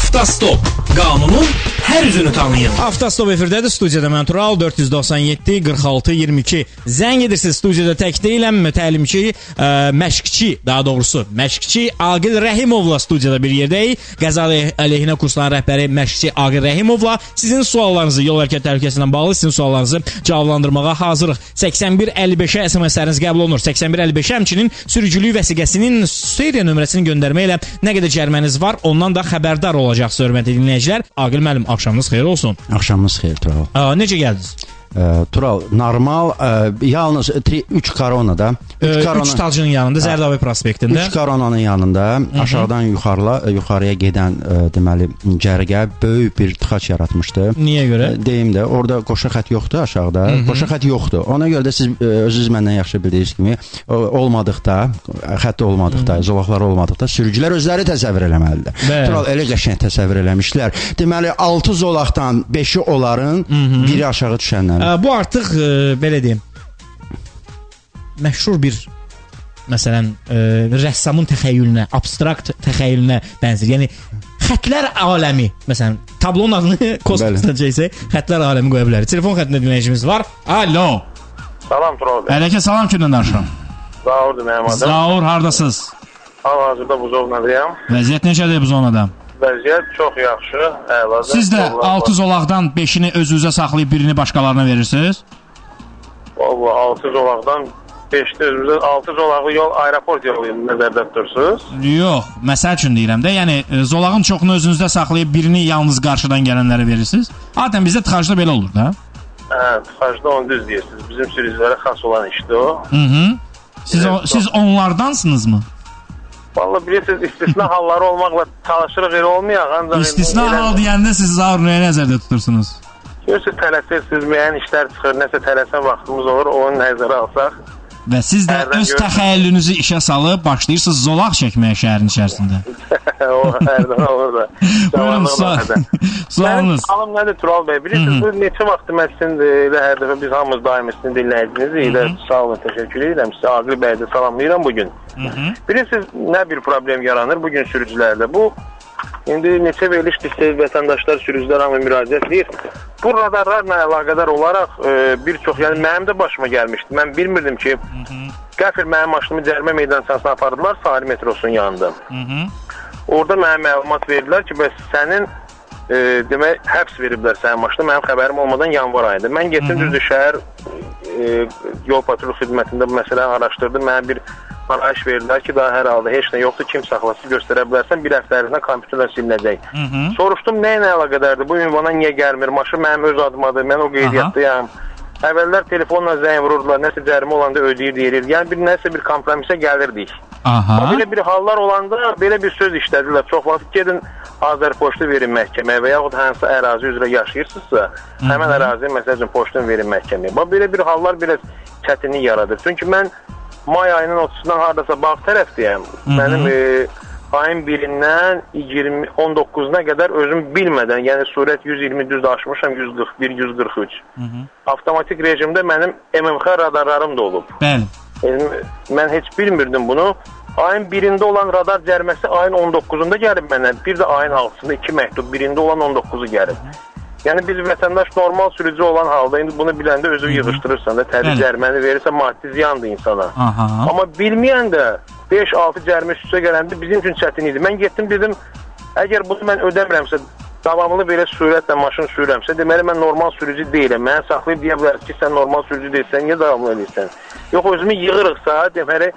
Avtostop. Qanunun hər üzünü tanıyın. Avtostop efirdədir. Studiyada mən Tural, 497 46 22. Zəng edirsiniz. Studiyada tək deyiləm. Təlimçi, məşqçi, daha doğrusu məşqçi Aqil Rəhimovla studiyada bir yerdəyik. Qəza əleyhinə kursların rəhbəri məşqçi Aqil Rəhimovla sizin suallarınızı, yol hərəkət təhlükəsindən bağlı sizin suallarınızı cavablandırmağa hazırıq. 8155-ə SMS-ləriniz qəbul olunur. 8155 həmçinin sürücülük vəsiqəsinin seriya nömrəsini göndərməklə nə qədər cəriməniz var, ondan da xəbərdar olacaqsınız, hörmətli dinləyicilər. Aqil müəllim, axşamınız xeyir olsun. Axşamınız xeyir, Tural. Necə gəldiniz? Tural, normal, yalnız 3 koronada. 3 Talcının yanında, Zərdabi prospektində. 3 koronanın yanında aşağıdan yuxarıya gedən deməli cərgə böyük bir tıxac yaratmışdı. Niyə görə? Deyim də, orada qoşa xət yoxdur aşağıda. Qoşa xət yoxdur. Ona görə də siz özünüz məndən yaxşı bildiyiniz kimi olmadıqda, xətt olmadıqda, zolaqlar olmadıqda sürücülər özləri təsəvvür eləməlidir. Tural, elə qəşəng təsəvvür eləmişlər. Deməli 6 zolaqdan 5-i onların, biri aşağı düşənlər. Bu artıq, belə deyim, məşhur bir, məsələn, rəssamın təxəyyülünə, abstrakt təxəyyülünə bənzir. Yəni, xətlər aləmi, məsələn, tablonun adını kosmosdan çəksək, xətlər aləmi qoya bilərik. Telefon xəttində dinləyicimiz var. Alo. Salam, Tural bəy. Ələkə salam, kimdən danışıram? Zaurdur mənim adım. Zaur, haradasınız? Hal-hazırda Buzovnadayam. Vəziyyət necədir Buzovnada? Vəziyyət çox yaxşı, əladır. Siz də 6 zolaqdan 5-ini özünüzə saxlayıb birini başqalarına verirsiniz? Valla 6 zolaqdan 5-də özümüzə 6 zolaqlı yol, aeroport yolu nəzərdə tutursunuz? Yox, məsəl üçün deyirəm də, yəni zolağın çoxunu özünüzdə saxlayıb birini yalnız qarşıdan gələnlərə verirsiniz. Adətən bizdə tıxacda belə olur da. Hə, tıxacda onu düz deyirsiniz. Bizim sürücülərə xas olan işdir o. Siz onlardansınızmı? Valla bilirsiniz, istisna halları olmaqla çalışırıq, elə olmayaq. İstisna hal deyəndə siz Zaur nəyə nəzərdə tutursunuz? Görürsünüz, tələsirsiniz, müəyyən işlər çıxır, nəsə tələsən vaxtımız olur, onu nəzərə alsaq. Və siz də öz təxəyyülünüzü işə salıb başlayırsınız zolaq çəkməyə şəhərin içərisində. O, hərdən olur da. Buyurun, sualınız. Mənim sualım nədir, Tural bəy? Bilirsiniz, bu neçə vaxtı mən sizin elə hər dəfə biz hamımız daim sizin dinləyiciniz. Sağ olun, təşəkkür edirəm. Sizə Aqil bəy də salamlayıram bugün. Bilirsiniz, nə bir problem yaranır bugün sürücülərdə? Bu, indi neçə verilişdir ki, vətəndaşlar, sürücülər hamı müraciət edir. Bu radarlarla əlaqədar olaraq bir çox, yəni mənim də başıma gəlmişdi. Mən bilmirdim ki, qəfil mənim maşınımı cərimə meydançasına apardılar Sahil metrosunun yanında. Orada mənə məlumat verdilər ki, bəs sənin demək, həbs veriblər sənin maşına, mənim xəbərim olmadan yanvar ayında. Mən getdim düzdür şəhər yol patrul xidmətində bu məsələni araşdırdım. Mənə bir arayış verdilər ki, daha hər halda heç nə yoxdur, kim saxlasız göstərə bilərsən, bir həftə ərzində kompüterdən silinəcək. Soruşdum, nə ilə əlaqədardır, bu ünvana niyə gəlmir, maşın mənim öz adımadır, mən o qeydiyyatdayam. Əvvəllər telefonla zəng vururdular, nəsə cərimə olanda ödəyir deyilir. Yəni nəsə bir kompromisə gəlirdik. Belə bir hallar olanda belə bir söz işlədilər. Çox vaxt gedin Azərpoçtu verin məhkəməyə və yaxud hansı ərazi üzrə yaşayırsınızsa, həmən ərazi məsəl üçün poçtun verin məhkəməyə. Belə bir hallar biraz çətinlik yaradır. Çünki mən may ayının 30-dan haradasa bağ tərəfdəyəm. Mənim ayın 1-dən 19-na qədər özüm bilmədən, yəni surət 120 düz aşmışam, 141, 143. Avtomatik rejimdə mənim MMX radarlarım da olub. Bəli. Mən heç bilmirdim bunu. Ayın 1-də olan radar cəriməsi ayın 19-unda gəlib mənə. Bir də ayın 6-sında 2 məktub, 1-də olan 19-u gəlib. Yəni biz vətəndaş normal sürücü olan halda indi bunu biləndə özü yığışdırırsan da, təbii cəriməni verirsə maddi ziyandır insana. Amma bilməyən də 5-6 cərimə üstə gələndə bizim üçün çətin idi. Mən getdim dedim, əgər bunu mən ödəmirəmsə, davamlı belə sürətlə maşın sürürəmsə, deməli mən normal sürücü deyiləm. Mənə saxlayıb deyə bilər ki, sən normal sürücü deyilsən, niyə davamlı edirsən? Yox, özümü yığırıqsa, deməli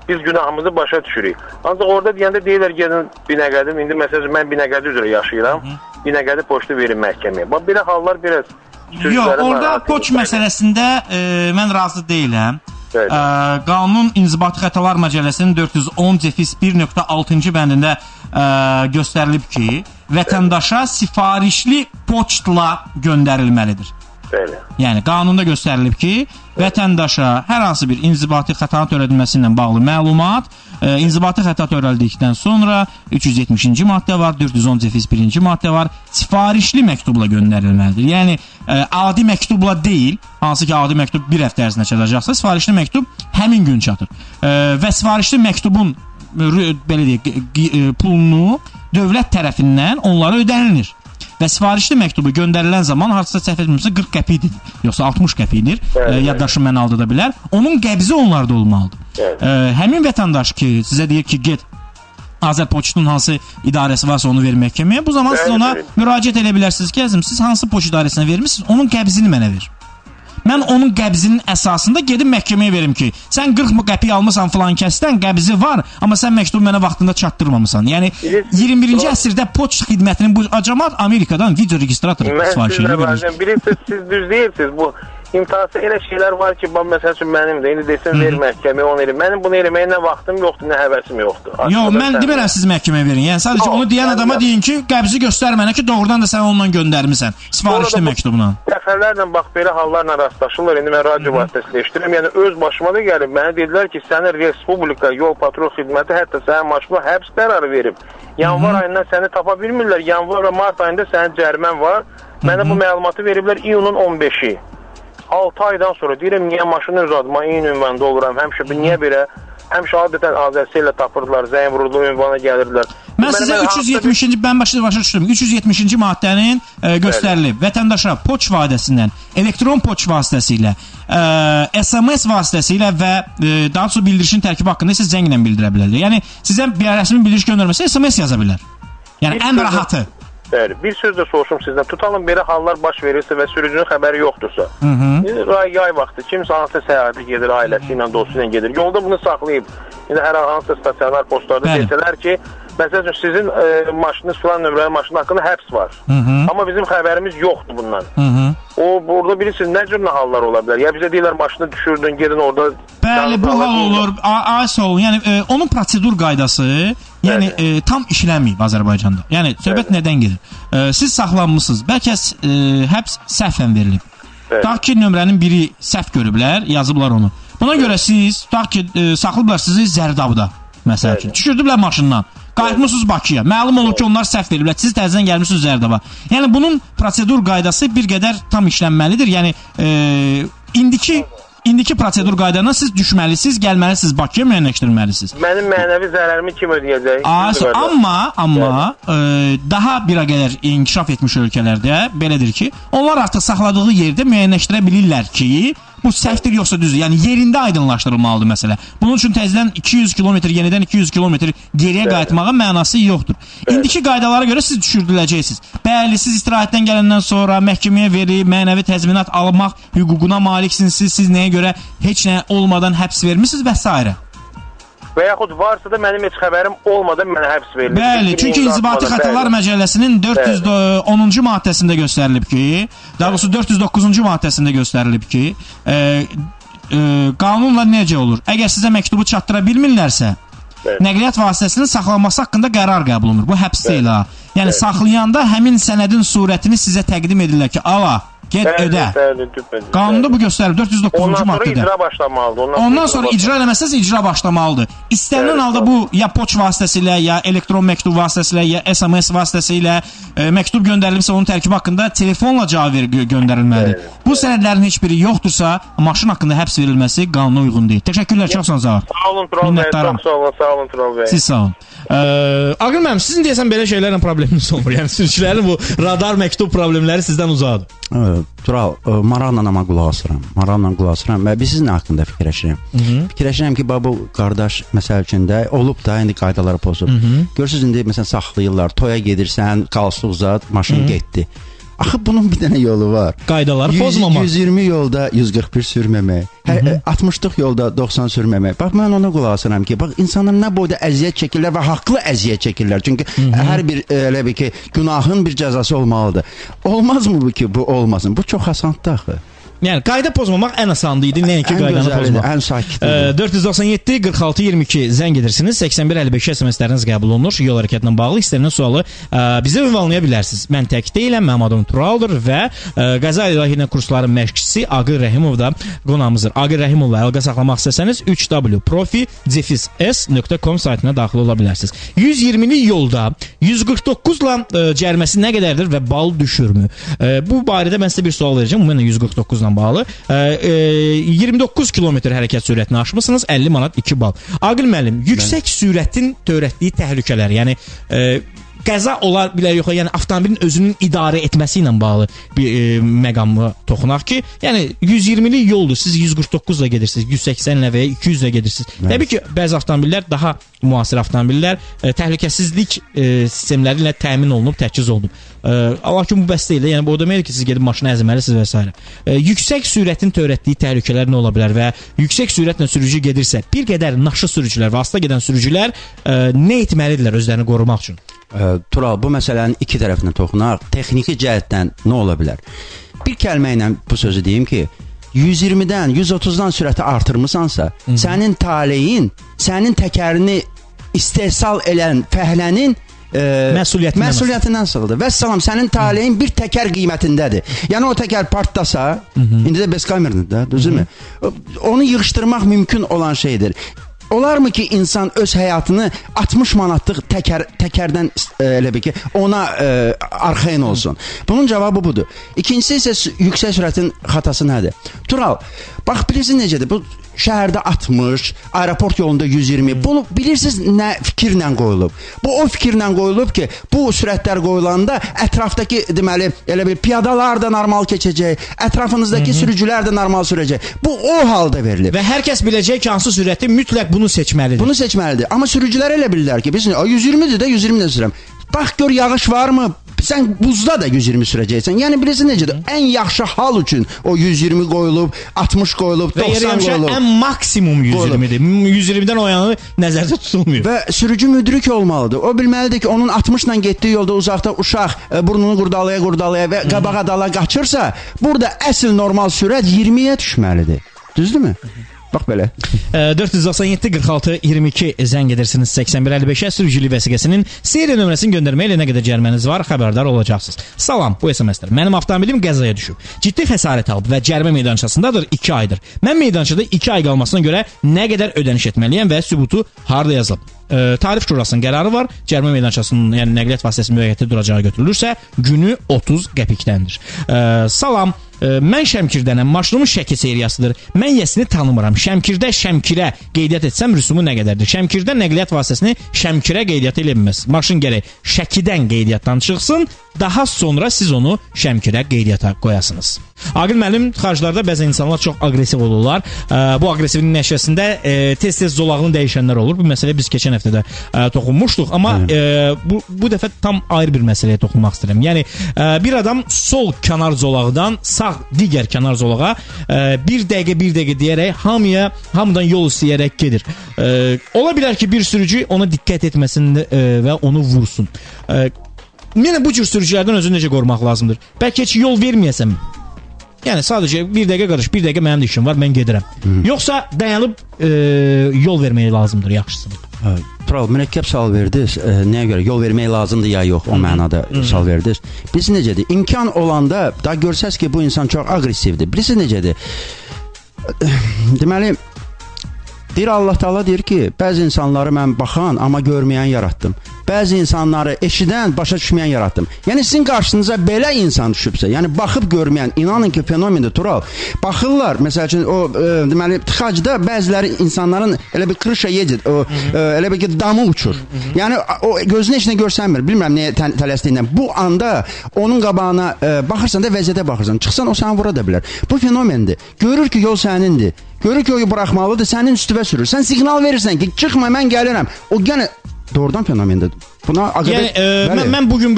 biz günahımızı başa düşürük. Ancaq orada deyəndə deyirlər gedin Binəqədim, indi məsələn mən Binəqədi üzrə yaşayıram, Binəqədi poçtu verin məhkəməyə. Belə hallar biraz Yox, orada poç məsələsində mən razı deyiləm. Qanun İnzibati Xətalar Məcəlləsinin 410-1.6-cı bəndində göstərilib ki, vətəndaşa sifarişli poçtla göndərilməlidir. Yəni, qanunda göstərilib ki, vətəndaşa hər hansı bir inzibati xəta törədilməsi ilə bağlı məlumat inzibati xəta törəldikdən sonra 370-ci maddə var, 410-1-ci maddə var, sifarişli məktubla göndərilməlidir. Yəni, adi məktubla deyil, hansı ki, adi məktub bir həftə ərzində çatacaqsa, sifarişli məktub həmin gün çatır. Və sifarişli məktubun belə deyək, pulunu dövlət tərəfindən onlara ödənilir. Və sifarişli məktubu göndərilən zaman hansısa səhv etmirəmsə 40 qəpikdir, yoxsa 60 qəpikdir. Yaddaşım məni aldada bilər. Onun qəbzi onlarda olmalıdır. Həmin vətəndaş ki, sizə deyir ki, get Azərpoçtun hansı idarəsi varsa onu ver məhkəməyə. Bu zaman siz ona müraciət edə bilərsiniz ki, əzim, siz hansı poçt idarəsinə vermişsiniz, onun qəbzini mənə ver. Mən onun qəbzinin əsasında gedib məhkəməyə verim ki, sən 40 qəpik almısan filan kəsdən, qəbzi var, amma sən məktubu mənə vaxtında çatdırmamısan. Yəni 21-ci əsrdə poçt xidmətinin bu acamat Amerikadan video registrator sifariş edir. Bilirsiniz, siz düz deyirsiniz, bu imtahası elə şeylər var ki, məsəl üçün mənim də, indi desin ver məhkəməyə, onu eləyim. Mənim bunu eləməyə nə vaxtım yoxdur, nə həvəsim yoxdur. Yox, mən demirəm siz məhkəməyə verin. Yəni sadəcə onu deyən adama deyin ki, qəbzi göstər mənə ki, doğrudan da sən onunla göndərmisən, sifarişli məktubla. Dəfələrlə bax belə hallarla rastlaşırlar. İndi mən radio vasitəsilə eşidirəm. Yəni öz başıma da gəlib. Mənə dedilər ki, səni Respublika Yol Patrul Xidməti hətta sənin maşına həbs qərarı verib. Yanvar ayından səni tapa bilmirlər. Yanvar və mart ayında sənin cərimən var. Mənə bu məlumatı veriblər iyunun 15-i. 6 aydan sonra deyirəm, niyə maşını uzadıma, eyni ünvanda oluram, həmişə niyə belə, həmişə adətən AZS ilə tapırdılar, zəng vuruldu, ünvana gəlirdilər. Mən sizə 370-ci, mən başa düşdüm, 370-ci maddənin göstərilib, vətəndaşa poçt vasitəsindən, elektron poçt vasitəsilə, SMS vasitəsilə və daha sonra bildirişin tərkibi haqqında siz zənglə bildirə bilərlər. Yəni, sizə bir rəsmi bildiriş göndərməsə SMS yaza bilər. Yəni, ən rahatı. Bir söz də soruşum sizdən. Tutalım belə hallar baş verirsə və sürücünün xəbəri yoxdursa. Yay vaxtı kimsə hansısa səyahətə gedir, ailəsi ilə, dostu ilə gedir. Yolda bunu saxlayıb. İndi hər hansısa stasionar postlarda desələr ki, məsəl üçün sizin maşınınız filan nömrəli maşının haqqında həbs var. Amma bizim xəbərimiz yoxdur bundan. O, burada bilirsiniz, nə cür hallar ola bilər? Ya bizə deyirlər, maşını düşürdün, gedin orada... Bəli, bu hal olur. Yəni, onun prosedur qaydası tam işlənməyib Azərbaycanda. Yəni, söhbət nədən gedir? Siz saxlanmışsınız. Bəlkə həbs səhvən verilib. Tutaq ki, nömrənin biri səhv görüblər, yazıblar onu. Buna görə siz, tutaq ki, saxlayıblar sizi Zərdabda, məsəl üçün. Düşürdüblər maşından. Qayıtmışsınız Bakıya. Məlum olur ki, onlar səhv veriblər. Siz təzədən gəlmişsiniz Zərdaba. Yəni, bunun prosedur qaydası bir qədər tam işlənməlidir. Yəni, indiki prosedur qaydana siz düşməlisiniz, gəlməlisiniz Bakıya, müəyyənləşdirməlisiniz. Mənim mənəvi zərərimi kim ödəyəcək? Amma daha bir qədər inkişaf etmiş ölkələrdə belədir ki, onlar artıq saxladığı yerdə müəyyənləşdirə bilirlər ki, bu səhvdir yoxsa düzdür. Yəni yerində aydınlaşdırılmalıdır məsələ. Bunun üçün təzədən 200 kilometr, yenidən 200 kilometr geriyə qayıtmağın mənası yoxdur. İndiki qaydalara görə siz düşürdüləcəksiniz. Bəli, siz istirahətdən gələndən sonra məhkəməyə verib, mənəvi təzminat almaq hüququna maliksiniz. Siz nəyə görə heç nə olmadan həbs vermişsiniz və s. Və yaxud varsa da mənim heç xəbərim olmadan mənə həbs verilir. Bəli, çünki İnzibati Xətalar Məcəlləsinin 410-cu maddəsində göstərilib ki, daha doğrusu 409-cu maddəsində göstərilib ki, qanunla necə olur? Əgər sizə məktubu çatdıra bilmirlərsə, nəqliyyat vasitəsinin saxlanması haqqında qərar qəbul olunur. Bu həbs deyil ha. Yəni saxlayanda həmin sənədin surətini sizə təqdim edirlər ki, ala, get ödə. Qanunda bu göstərilib 409-cu maddədə. Ondan sonra icra başlamalıdır. Ondan sonra icra eləməsəz icra başlamalıdır. İstənilən halda bu ya poçt vasitəsilə, ya elektron məktub vasitəsilə, ya SMS vasitəsilə məktub göndərilibsə onun tərkibi haqqında telefonla cavab göndərilməlidir. Bu sənədlərin heç biri yoxdursa, maşın haqqında həbs verilməsi qanuna uyğun deyil. Təşəkkürlər, çox sağ olun. Sağ olun Tural bəy, çox sağ olun Tural bəy. Siz sağ olun. Aqil müəllim, sizin deyəsən belə şeylərlə probleminiz olmur. Yəni sürücülərin bu radar məktub problemləri sizdən uzaqdır. Tural, maraqla amma qulaq asıram və biz sizin haqqında fikirləşirəm. Fikirləşirəm ki, bu qardaş məsəl üçün də olub da, indi qaydaları pozub. Görürsünüz, indi məsələn saxlayırlar, toya gedirsən, qalsıq uzat, maşın getdi. Axı bunun bir dənə yolu var. Qaydaları pozmamaq. 120 yolda 141 sürməmək. 60-lıq yolda 90 sürməmək. Bax, mən ona qulaq asıram ki, bax, insanlar nə boyda əziyyət çəkirlər və haqlı əziyyət çəkirlər. Çünki hər bir, elə bir ki, günahın bir cəzası olmalıdır. Olmazmı bu ki, bu olmasın? Bu çox asandır axı. Yəni qayda pozmamaq ən asandı idi, nəinki qaydanı pozmaq. Ən sakit. 497 46 22 zəng edirsiniz. 81 55 SMS-ləriniz qəbul olunur. Yol hərəkətinlə bağlı istənilən sualı bizə ünvanlaya bilərsiniz. Mən tək deyiləm, mənim adım Turaldır və Qəza İlahiyyətin kursların məşqçisi Aqil Rəhimov da qonağımızdır. Aqil Rəhimovla əlaqə saxlamaq istəsəniz 3w.profi-s.com saytına daxil ola bilərsiniz. 120-lik yolda 149-la cəriməsi nə qədərdir və bal düşürmü? Bu barədə mən sizə bir sual verəcəm. Ümumən 149-la ilə bağlı. 29 kilometr hərəkət sürətini aşmısınız, 50 manat 2 bal. Aqil müəllim, yüksək sürətin törətdiyi təhlükələr, yəni qəza olar bilər yox, yəni avtomobilin özünün idarə etməsi ilə bağlı bir məqamı toxunaq ki, yəni 120-lik yoldur, siz 149 ilə gedirsiniz, 180 ilə və ya 200 ilə gedirsiniz. Təbii ki, bəzi avtomobillər daha müasir avtomobillər təhlükəsizlik sistemləri ilə təmin olunub, təchiz olunub. Lakin bu bəs deyil, yəni bu o deməkdir ki, siz gedib maşını əzməlisiniz və s. Yüksək sürətin törətdiyi təhlükələr nə ola bilər və yüksək sürətlə sürücü gedirsə, bir qədər naşı sürücülər, vasitə gedən sürücülər nə etməlidirlər özlərini qorumaq üçün? Tural, bu məsələnin iki tərəfinə toxunaq. Texniki cəhətdən nə ola bilər? Bir kəlmə ilə bu sözü deyim ki, 120-dən, 130-dan sürəti artırmısansa, sənin taleyin, sənin təkərini istehsal edən fəhlənin məsuliyyətindən asılıdır. Və salam, sənin taleyin bir təkər qiymətindədir. Yəni o təkər partlasa, indi də beskamerdir, düzdürmü? Onu yığışdırmaq mümkün olan şeydir. Olarmı ki, insan öz həyatını 60 manatlıq təkərdən elə bir ki, ona arxain olsun? Bunun cavabı budur. İkincisi isə yüksək sürətin xatası nədir? Tural, bax, bilirsiniz necədir? Bu şəhərdə 60, aeroport yolunda 120. Bunu bilirsiniz nə fikirlə qoyulub? Bu o fikirlə qoyulub ki, bu sürətlər qoyulanda ətrafdakı, deməli, elə bir piyadalar da normal keçəcək, ətrafınızdakı sürücülər də normal sürəcək. Bu o halda verilib. Və hər kəs biləcək ki, hansı sürəti mütləq bunu seçməlidir. Bunu seçməlidir. Amma sürücülər elə bilirlər ki, bilirsin, 120-dir də 120-də sürəm. Bax, gör, yağış varmı? Sən buzda da 120 sürəcəksən. Yəni bilirsin necədir? Ən yaxşı hal üçün o 120 qoyulub, 60 qoyulub, 90 qoyulub. Ən maksimum 120-dir. 120-dən o yanı nəzərdə tutulmuyor. Və sürücü müdrik olmalıdır. O bilməlidir ki, onun 60 ilə getdiyi yolda uzaqda uşaq burnunu qurdalaya və qabağa dala qaçırsa, burada əsl normal sürət 20-yə düşməlidir. Düzdürmü? Bax belə. 497 46 22 zəng edirsiniz 8155-ə sürücülük vəsiqəsinin seriya nömrəsini göndərməklə nə qədər cəriməniz var, xəbərdar olacaqsınız. Salam, bu SMS-lər. Mənim avtomobilim qəzaya düşüb. Ciddi xəsarət alıb və cərimə meydançasındadır 2 aydır. Mən meydançada 2 ay qalmasına görə nə qədər ödəniş etməliyəm və sübutu harda yazılıb? Tarif Şurasının qərarı var. Cərimə meydançasının, yəni nəqliyyat vasitəsinin müvəqqəti duracağı götürülürsə, günü 30 qəpikdəndir. Salam, mən Şəmkirdənəm. Maşınımın Şəki seriyasıdır. Mən yəsini tanımıram. Şəmkirdə Şəmkirə qeydiyyat etsəm rüsumu nə qədərdir? Şəmkirdə nəqliyyat vasitəsini Şəmkirə qeydiyyat eləməz. Maşın gərək Şəkidən qeydiyyatdan çıxsın, daha sonra siz onu Şəmkirə qeydiyyata qoyasınız. Aqil müəllim, xariclərdə bəzən insanlar çox aqressiv olurlar. Bu aqressivin nəşəsində tez-tez zolağını dəyişənlər olur. Bu məsələ biz keçən həftədə toxunmuşduq, amma bu dəfə tam ayrı bir məsələyə toxunmaq istəyirəm. Yəni bir adam sol kənar zolaqdan sağ digər kənar zolağa bir dəqiqə deyərək hamıdan yol istəyərək gedir. Ola bilər ki, bir sürücü ona diqqət etməsin və onu vursun. Yəni bu cür sürücülərdən özünü necə qorumaq lazımdır? Bəlkə heç yol verməyəsəm, yəni sadəcə bir dəqiqə qarış, bir dəqiqə mənim də işim var, mən gedirəm. Yoxsa dayanıb yol vermək lazımdır, yaxşısı. Tural, mürəkkəb sual verdiniz. Nəyə görə? Yol vermək lazımdır ya yox, o mənada sual verdiniz. Bilirsiniz necədir? İmkan olanda, da görsəz ki, bu insan çox aqressivdir. Bilirsiniz necədir? Deməli, deyir Allah Taala deyir ki, bəzi insanları mən baxan, amma görməyən yaratdım. Bəzi insanları eşidən, başa düşməyən yaratdım. Yəni sizin qarşınıza belə insan düşübsə, yəni baxıb görməyən, inanın ki, fenomendir, Tural. Baxırlar, məsəl üçün o deməli tıxacda bəziləri insanların elə bir krışa yedir, elə bir ki damı uçur. Yəni o gözünə heç nə görsənmir. Bilmirəm nəyə tələsdiyindən. Bu anda onun qabağına baxırsan da vəziyyətə baxırsan. Çıxsan o səni vura da bilər. Bu fenomendir. Görür ki, yol sənindir. Görür ki, o buraxmalıdır, sənin üstüvə sürür. Sən siqnal verirsən ki, çıxma, mən gəlirəm. O yenə doğrudan fenomendir. Buna yəni, mən bugün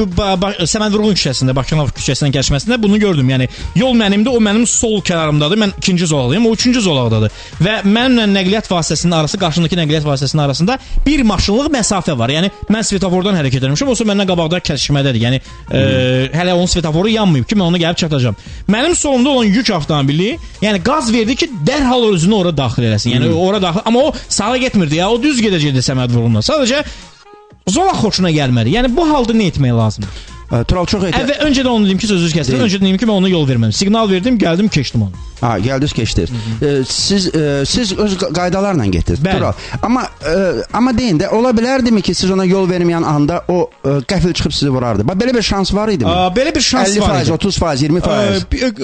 Səməd Vurğun küçəsində, Bakıyanov küçəsindən keçməsində bunu gördüm. Yəni yol mənimdir, o mənim sol kənarımdadır. Mən ikinci zolaqdayım, o üçüncü zolaqdadır. Və mənimlə nəqliyyat vasitəsinin arası, qarşındakı nəqliyyat vasitəsinin arasında bir maşınlıq məsafə var. Yəni mən svetofordan hərəkət etmişəm, o isə məndən qabaqda kəsişmədədir. Yəni hələ onun svetoforu yanmayıb ki, mən onu gəlib çatacağam. Mənim solumda olan yük avtomobili, yəni qaz verdi ki, dərhal özünü ora daxil eləsin. Yəni ora daxil, amma o sağa getmirdi ya, o düz gedəcəkdi Səməd Vurğundan. Sadəcə zolaq xoşuna gəlmədi. Yəni bu halda nə etmək lazımdır? Tural çox Əvvəl öncədən onu dedim ki, sözünüzü kəsdim. Öncədən dedim ki, mən ona yol vermədim. Siqnal verdim, gəldim, keçdim onu. Ha, gəldiniz, keçdiniz. Siz öz qaydalarla getdiniz. Tural. Amma deyin də, ola bilərdimi ki, siz ona yol verməyən anda o qəfil çıxıb sizi vurardı? Belə bir şans var idi mi? Belə bir şans var idi. 50%, 30%,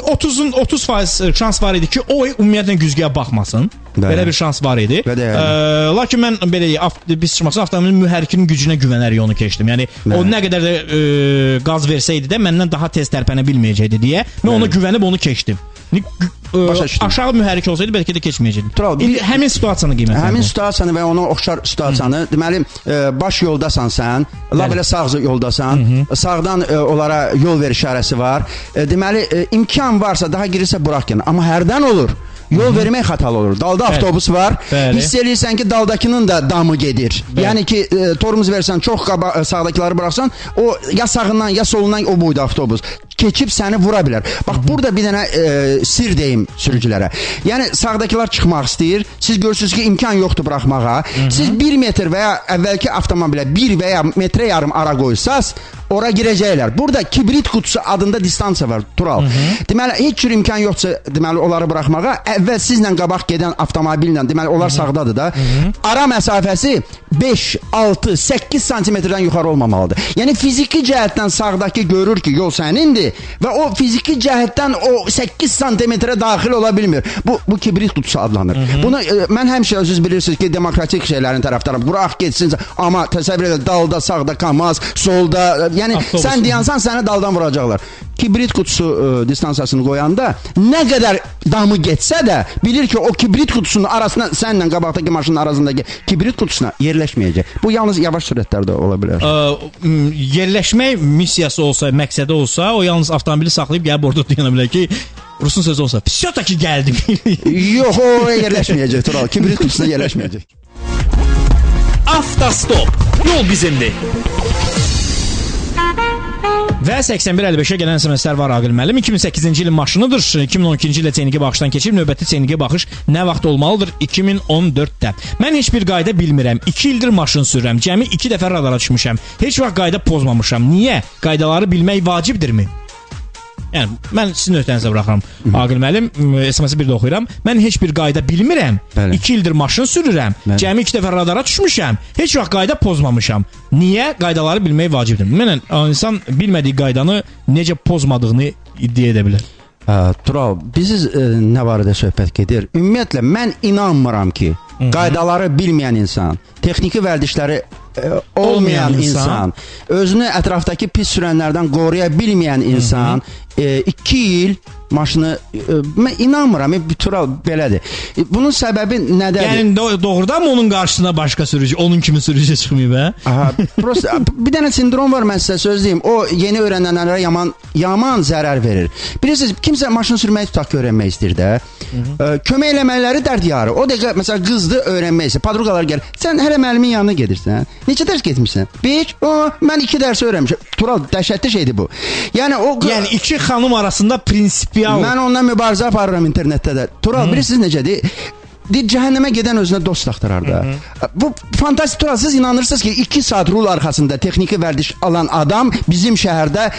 20%. 30% şans var idi ki, o ümumiyyətlə güzgəyə baxmasın. Belə bir şans var idi. Lakin mən belə biz çıxmasın avtomobilin mühərrikinin gücünə güvənərək onu keçdim. Yəni o nə qədər də qaz versəydi də məndən daha tez tərpənə bilməyəcəkdi deyə mən ona güvənib onu keçdim. Aşağı mühərrik olsaydı bəlkə də keçməyəcəkdim. İndi həmin situasiyanı qiymətləndi. Həmin situasiyanı və ona oxşar situasiyanı, deməli baş yoldasan sən, belə sağ yoldasan, sağdan onlara yol ver işarəsi var. Deməli imkan varsa daha girirsə burax yəni. Amma hərdən olur. Yol vermək xatalı olur. Dalda avtobus var. Hiss eləyirsən ki, daldakının da damı gedir. Yəni ki, tormuz versən, çox sağdakiləri buraxsan, o ya sağından, ya solundan o boyda avtobus keçib səni vura bilər. Bax, burada bir dənə sir deyim sürücülərə. Yəni, sağdakılar çıxmaq istəyir. Siz görürsünüz ki, imkan yoxdur buraxmağa. Siz 1 metr və ya əvvəlki avtomobilə 1 və ya metrə yarım ara qoysaz, ora girəcəklər. Burada kibrit qutusu adında distansiya var, Tural. Deməli, heç cür imkan yoxdursa, deməli, onları buraxmağa, əvvəl sizlə qabaq gedən avtomobillə, deməli, onlar sağdadır da, ara məsafəsi 5, 6, 8 santimetrdən yuxarı olmamalıdır. Yəni, fiziki cəhətdən sağdakı görür ki, yol sənindir və o fiziki cəhətdən o 8 santimetrə daxil ola bilmir. Bu kibrit qutusu adlanır. Bunu, mən həmişə siz bilirsiniz ki, demokratik şeylərin tərəfdarım, burax getsin, amma təsəvvür edin, dalda, sağda kamaz, solda, yəni sən deyansan səni daldan vuracaqlar. Kibrit qutusu distansiyasını qoyanda nə qədər damı getsə də bilir ki, o kibrit qutusunun arasına, sənlə qabaqdakı maşının arasındakı kibrit qutusuna yerləşməyəcək. Bu yalnız yavaş sürətlərdə ola bilər. Yerləşmək missiyası olsa, məqsədi olsa, o yalnız avtomobili saxlayıb gəlib orada dayana bilər ki, Rusun sözü olsa, psiyota ki gəldim. Yox, o yerləşməyəcək, Tural. Kibrit qutusuna yerləşməyəcək. Avtostop. Yol bizimdir. Və 81.55-ə gələn SMS-lər var Aqil müəllim. 2008-ci ilin maşınıdır. 2012-ci ildə texniki baxışdan keçib, növbəti texniki baxış nə vaxt olmalıdır? 2014-də. Mən heç bir qayda bilmirəm. 2 ildir maşın sürürəm. Cəmi 2 dəfə radara düşmüşəm. Heç vaxt qayda pozmamışam. Niyə? Qaydaları bilmək vacibdirmi? Yəni, mən sizin öhdənizə buraxıram. Aqil müəllim, SMS-i bir də oxuyuram. Mən heç bir qayda bilmirəm. 2 ildir maşın sürürəm. Cəmi 2 dəfə radara düşmüşəm. Heç vaxt qayda pozmamışam. Niyə? Qaydaları bilmək vacibdir. Mənən, insan bilmədiyi qaydanı necə pozmadığını iddia edə bilər. Tural, biziz nə barədə söhbət gedir? Ümumiyyətlə, mən inanmıram ki, qaydaları bilməyən insan, texniki vərdişləri olmayan insan, özünü ətrafdakı pis sürənlərdən qoruya bilməyən insan 2 il maşını, mən inanmıram, Tural belədir. Bunun səbəbi nədədir? Yəni doğrudan mı onun qarşısına başqa sürücü, onun kimi sürücü çıxmayıb, hə? Prosta, bir dənə sindrom var, mən sizə söz deyim. O, yeni öyrənənlərə yaman zərər verir. Bilirsiniz, kimsə maşın sürməyi tutaq öyrənmək istəyir də. Kömək eləməkləri dərd yarı. O dəqiqə, məsələn, qızdır, öyrənmək istəyir. Padruqalar gəlir. Sən hələ müəllimin yanına gedirsən. Neçə dərs getmişsən? 5, mən 2 dərs öyrənmişəm. Tural, dəhşətli şeydir bu. Yəni, iki xanım arasında prinsipial. Mən ondan mübarizə aparıram internetdə də. Tural, bilirsiniz necədir? Cəhənnəmə gedən özünə dost axtarar da. Bu fantastik, Tural, siz inanırsınız ki, 2 saat rul arxasında texniki vərdiş alan adam bizim şəhərdə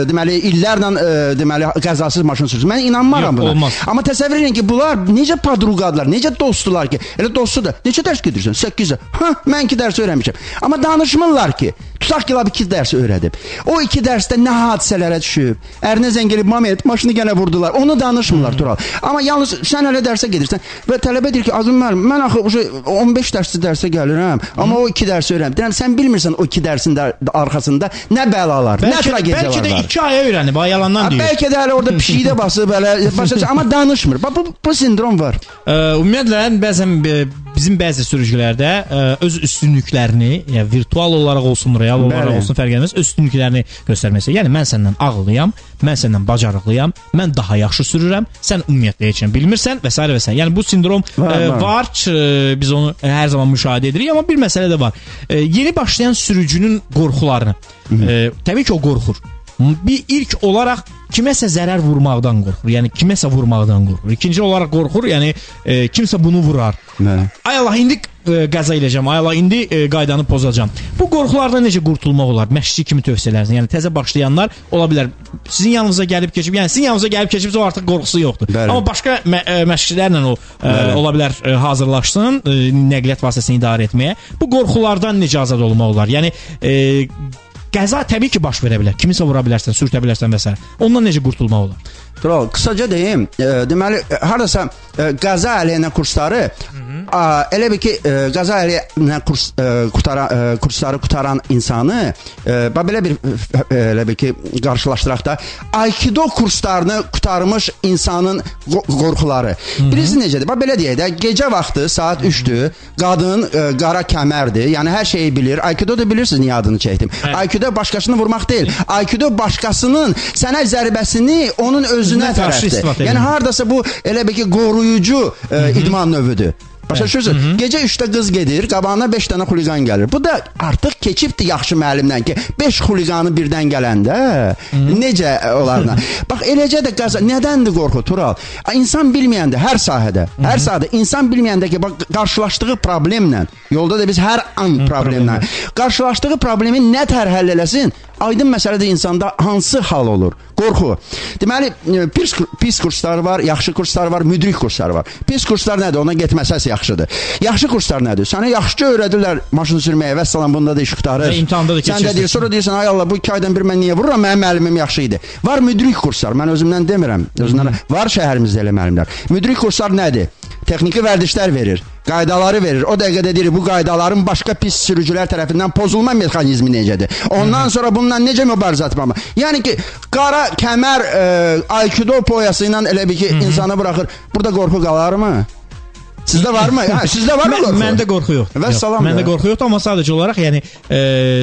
deməli, illərlə deməli, qəzasız maşın sürücü. Mən inanmaram buna. Olmaz. Amma təsəvvür edin ki, bunlar necə padruqadırlar, necə dostdular ki, elə dostudur. Neçə dərs gedirsən? 8-ə. Mən 2 dərs öyrənmişəm. Amma danışmırlar ki, tutaq ki, 2 dərs öyrədib. O 2 dərsdə nə hadisələrə düşüb, ərinə zəng elib, mamet, maşını yenə vurdular. Onu danışmırlar, Tural. Amma yalnız sən hələ dərsə gedirsən və tələbə deyir ki, Aqil müəllim, mən axı 15 dərsə gəlirəm, amma o 2 dərs öyrənəm. Deyirəm, sən bilmirsən o 2 dərsin arxasında nə bəlalar, nə tragediyalar var. Bəlkə də 2 aya öyrənib, yalandan deyir. Bəlkə də hələ orada pişikdə basıb, amma danışmır. Bu sindrom var. Ümumiyyətlə, bəzən bizim bəzi sürücülərdə öz üstünlüklərini, yəni virtual olaraq olsun, real olaraq olsun, fərq etməz, öz üstünlüklərini göstərməsi. Yəni, mən səndən ağıllıyam, mən səndən bacarıqlıyam, mən daha yaxşı sürürəm, sən ümumiyyətlə heç nə bilmirsən və s. və s. Yəni, bu sindrom var, biz onu hər zaman müşahidə edirik, amma bir məsələ də var. Yeni başlayan sürücünün qorxularını, təbii ki, o qorxur. Bir ilk olaraq kiməsə zərər vurmaqdan qorxur. Yəni kiməsə vurmaqdan qorxur. İkinci olaraq qorxur, yəni kimsə bunu vurar. Ay Allah, indi qəza eləyəcəm. Ay Allah, indi qaydanı pozacağam. Bu qorxulardan necə qurtulmaq olar? Məşqçi kimi tövsiyələrsiniz. Yəni təzə başlayanlar ola bilər. Sizin yanınıza gəlib keçib, yəni sizin yanınıza gəlib keçibsə o artıq qorxusu yoxdur. Bəli. Amma başqa məşqçilərlə o ola bilər hazırlaşsın, nəqliyyat vasitəsini idarə etməyə. Bu qorxulardan necə azad olmaq olar? Yəni qəza təbii ki baş verə bilər. Kimisə vura bilərsən, sürtə bilərsən və s. Ondan necə qurtulmaq olar? Tural, qısaca deyim, deməli, haradasa qəza əleyhinə kursları, elə bir ki, qəza əleyhinə kursları qutaran insanı, belə bir ki, qarşılaşdıraq da, Aikido kurslarını qutarmış insanın qorxuları. Birisi necədir? Belə deyək də, gecə vaxtı, saat 3-dür, qadın qara kəmərdir, yəni hər şeyi bilir. Aikido da bilirsiniz, niyə adını çəkdim. Aikido başqasını vurmaq deyil. Aikido başqasının sənə zərbəsini onun özünə tərəfdir. Yəni hardasa bu elə bir ki qoruyucu idman növüdür. Başa düşürsünüz? Gecə 3-də qız gedir, qabağına 5 dənə xuliqan gəlir. Bu da artıq keçibdir yaxşı müəllimdən ki, 5 xuliqanı birdən gələndə necə olarına. Bax, eləcə də qəza, nədəndir qorxu, Tural? İnsan bilməyəndə, hər sahədə insan bilməyəndə ki, bax, qarşılaşdığı problemlə, yolda da biz hər an problemlə, qarşılaşdığı problemi nə tər həll eləsin, aydın məsələdə insanda hansı hal olur? Qorxu. Deməli, pis kurslar var, yaxşı kurslar var, müdrik kurslar var. Pis kurslar nədir? Ona getməsəz yaxşıdır. Yaxşı kurslar nədir? Sənə yaxşıca öyrədirlər maşını sürməyə və salam, bunda da iş qutarır. Sən də deyir, sonra deyirsən, ay Allah, bu 2 aydan bir mən niyə vururam? Mənim müəllimim yaxşı idi. Var müdrik kurslar, mən özümdən demirəm. Var şəhərimizdə elə müəllimlər. Müdrik kurslar nədir? Texniki vərdişlər verir, qaydaları verir. O dəqiqədə deyir, bu qaydaların başqa pis sürücülər tərəfindən pozulma mexanizmi necədir? Ondan sonra bundan necə mübarizə etməm? Yəni ki, qara kəmər Aikido poyası ilə elə bir ki, insanı buraxır. Burada qorxu qalarmı? Sizdə varmı? Sizdə var mı qorxu? Məndə qorxu yoxdur. Məndə qorxu yoxdur, amma sadəcə olaraq, yəni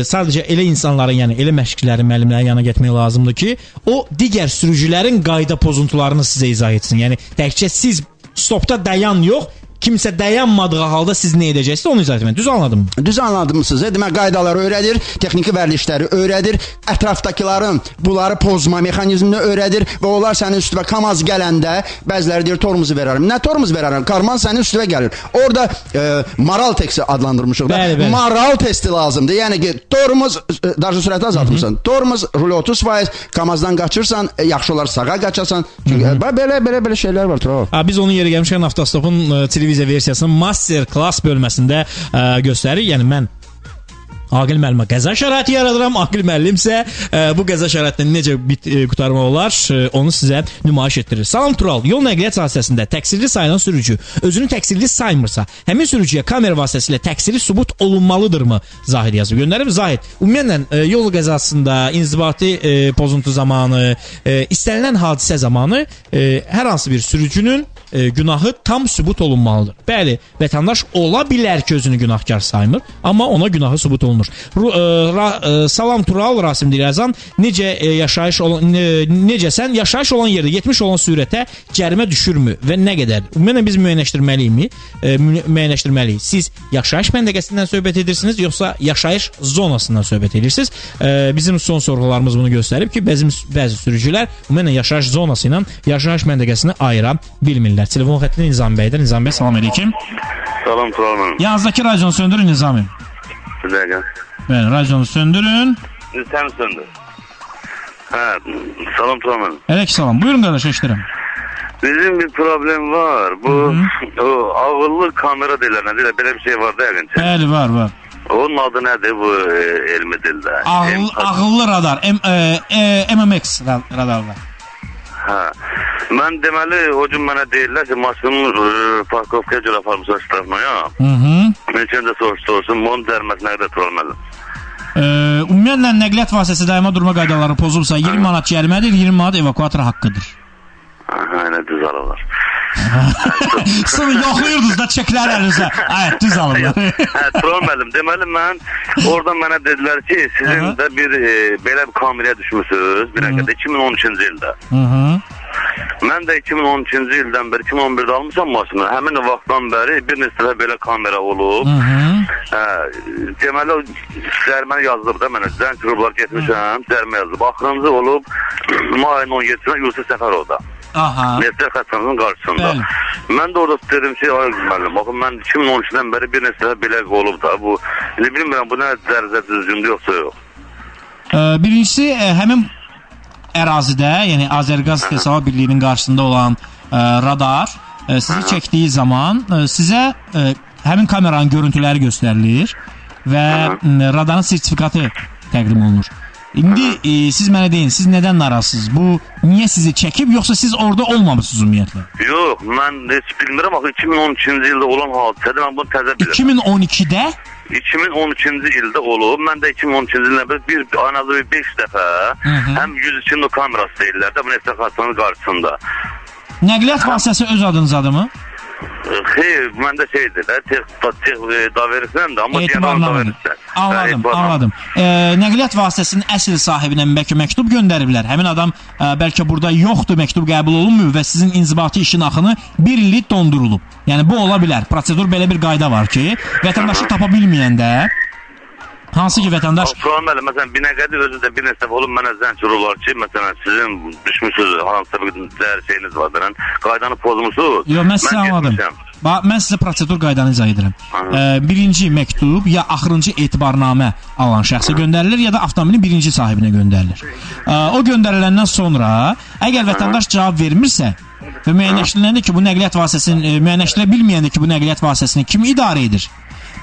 sadəcə elə insanların, yəni elə məşqçilərin, müəllimlərin yanına getmək lazımdır ki, o digər sürücülərin qayda pozuntularını sizə izah etsin. Yəni təkcə siz stopda dayan yox, kimsə dayanmadığı halda siz nə edəcəksiniz, onu izah etmək. Düz anladım mı? Düz anladımsınız. Demək, qaydaları öyrədir, texniki vərdişləri öyrədir, ətrafdakıların bunları pozma mexanizmini öyrədir və onlar sənin üstüvə kamaz gələndə, bəziləri deyir, tormuzu verərəm. Nə tormuz verərəm? Karman sənin üstüvə gəlir. Orada maral testi adlandırmışıq da. Maral testi lazımdır. Yəni ki, tormuz, darcı sürəti azaltmışsan. Tormuz, rulo 30%, kamazdan qaçırsan, yaxşı olar sağa qaçasan. Çünki belə şeylər var. Biz onun yeri gəlmişkən Avtostopun televiziya versiyasının master class bölməsində göstərir. Yəni mən Aqil müəllimə qəza şəraiti yaradıram. Aqil müəllim isə bu qəza şəraitindən necə qutarmaq olar, onu sizə nümayiş etdirir. Salam Tural, yol nəqliyyat hadisəsində təqsirli sayılan sürücü özünü təqsirli saymırsa, həmin sürücüyə kamera vasitəsilə təqsiri sübut olunmalıdırmı? Zahid yazıb göndərib. Zahid, ümumiyyətlə yol qəzasında inzibati pozuntu zamanı, istənilən hadisə zamanı hər hansı bir sürücünün günahı tam sübut olunmalıdır. Bəli, vətəndaş ola bilər ki, özünü günahkar saymır, amma ona günahı sübut olunur. Salam Tural, Rasim Diləzan, necəsən? Yaşayış olan yerdə 70 olan sürətə cərimə düşürmü və nə qədər? Ümumiyyətlə biz müəyyənləşdirməliyik. Siz yaşayış məntəqəsindən söhbət edirsiniz, yoxsa yaşayış zonasından söhbət edirsiniz? Bizim son sorğularımız bunu göstərib ki, bəzi sürücülər ümumiyyətlə yaşayış zonası ilə yaşayış məntəqəsini ayıra bilmirlər. Telefon xəttində Nizami bəydir. Nizami bəy, salam aleyküm. Salam, Tural. Yanınızdakı radionu söndürün, Nizami. Bir dəqiqə. Bəli, radionu söndürün. Sən söndür. Salam, Tural. Əleyhissalam. Buyurun qardaş, eşidirəm. Bizim bir problem var. Bu ağıllı kamera deyirlər, nə deyirlər, belə bir şey var da yəqin. Bəli, var. Onun adı nədir bu elmi dildə? Ağıllı radar, MMX radarlar. Mən deməli, o gün mənə deyirlər ki, maşının parkovkaya görə aparmışlar ştrafmaya. Neçəndə soruşsun, onun dərməsi nə qədər Tural? Ümumiyyətlə nəqliyyat vasitəsi daima durma qaydaları pozulsa 20 manat cərimədir, 20 manat evakuator haqqıdır. Nə düz alırlar. Sonra yoxlayırdınız da çəklər əlinizə. Düz alırlar. Tural müəllim, deməli mən oradan mənə dedilər ki, sizin də bir belə bir kameraya düşmüsünüz, bir həqiqədə 2013-cü ildə. Mən də 2013-cü ildən bəri 2011-də almışam maşını. Həmin o vaxtdan bəri bir neçə dəfə belə kamera olub. Deməli o cəriməni yazılıb da mənə. Zənciroblar getmişəm, cərimə yazılıb. Axırıncı olub mayın 17-sinə Yusuf Səfərovda. Neftçilər xəstəxanasının qarşısında. Mən də orada dedim ki, ay müəllim, baxın mən 2013-dən bəri bir neçə dəfə belə olub da. Bu bilmirəm bu nə dərəcə düzgündür yoxsa yox. Birincisi həmin ərazidə, yəni Azərqaz Hesab Birliyinin qarşısında olan radar sizi çəkdiyi zaman sizə həmin kameranın görüntüləri göstərilir və radarın sertifikatı təqdim olunur. İndi siz mənə deyin, siz nədən narazısınız? Bu niyə sizi çəkib, yoxsa siz orada olmamışsınız ümumiyyətlə? Yox, mən heç bilmirəm, axı 2013-cü ildə olan hadisədir, mən bunu təzə bilirəm. 2012-də? 2013-cü ildə olub, mən də 2013-cü ildə en azı 5 dəfə həm 102 kamerası deyirlər də, bu Neftçilər xəstəxanasının qarşısında. Nəqliyyat vasitəsi öz adınızdadırmı? Xeyr, məndə şeydir də, daverirsən də, amma etibarla verirsən. Anladım. Nəqliyyat vasitəsinin əsl sahibinə bəlkə məktub göndəriblər. Həmin adam bəlkə burada yoxdur, məktub qəbul olunmuyor və sizin inzibati işin axını bir illik dondurulub. Yəni bu ola bilər. Prosedur belə bir qayda var ki, vətəndaşı tapa bilməyəndə hansı ki vətəndaş... Müəllim, məsələn, Binəqədi özü də bir neçə olub mənə zəng olurlar ki, məsələn, sizin düşmüşsünüz, hansısa bir dəyər şeyiniz var, qaydanı pozmuşsunuz. Yox, mən sizə anladım. Mən sizə prosedur qaydanı izah edirəm. Birinci məktub ya axırıncı etibarnamə alan şəxsə göndərilir, ya da avtomobilin birinci sahibinə göndərilir. O göndəriləndən sonra, əgər vətəndaş cavab vermirsə və müəyyənləşdiriləndə ki, bu nəqliyyat vasitəsini, müəyyənləşdirə bilməyəndə ki, bu nəqliyyat vasitəsini kim idarə edir?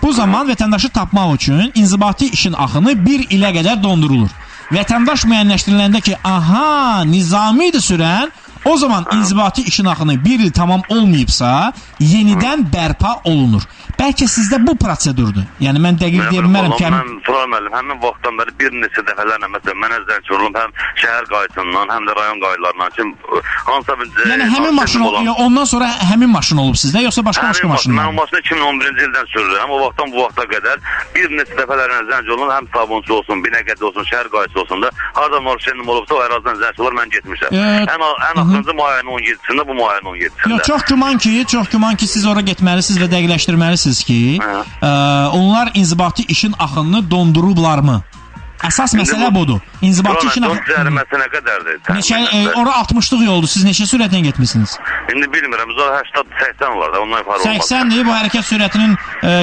Bu zaman vətəndaşı tapmaq üçün inzibati işin axını bir ilə qədər dondurulur. Vətəndaş müəyyənləşdiriləndə ki, nizamidir sürən, o zaman inzibati işin axını bir il tamam olmayıbsa, yenidən bərpa olunur. Bəlkə sizdə bu prosedurdur. Yəni mən dəqiq deyə bilmərəm ki, həmin vaxtdan bəri bir neçə dəfələrlə məsələn mənə zəng olunub, həm şəhər qayıtından, həm də rayon qayıtlarından ki, hansısa bir yəni həmin maşın ondan sonra həmin maşın olub sizdə, yoxsa başqa maşın? Mən o maşını 2011-ci ildən sürürəm. O vaxtdan bu vaxta qədər bir neçə dəfələrlə zəng olunub, həm Sabunçu olsun, Binəqədi olsun, şəhər qayıtı olsun da, harada marşenim olubsa o ərazidən zəng olub, mən getmişəm. Ən axırıncı mayın 17-sində, bu mayın 17-sində. Çox güman ki, siz ora getməlisiniz və dəqiqləşdirməlisiniz ki, onlar inzibati işin axınını dondurublarmı? Əsas məsələ budur. İnzibati işin axını... Cəriməsi nə qədərdir? Ora 60-lıq yoldur. Siz neçə sürətlə getmişsiniz? İndi bilmirəm. 80 var da. Ondan yuxarı olmaz. 80-dir. Bu hərəkət sürətinin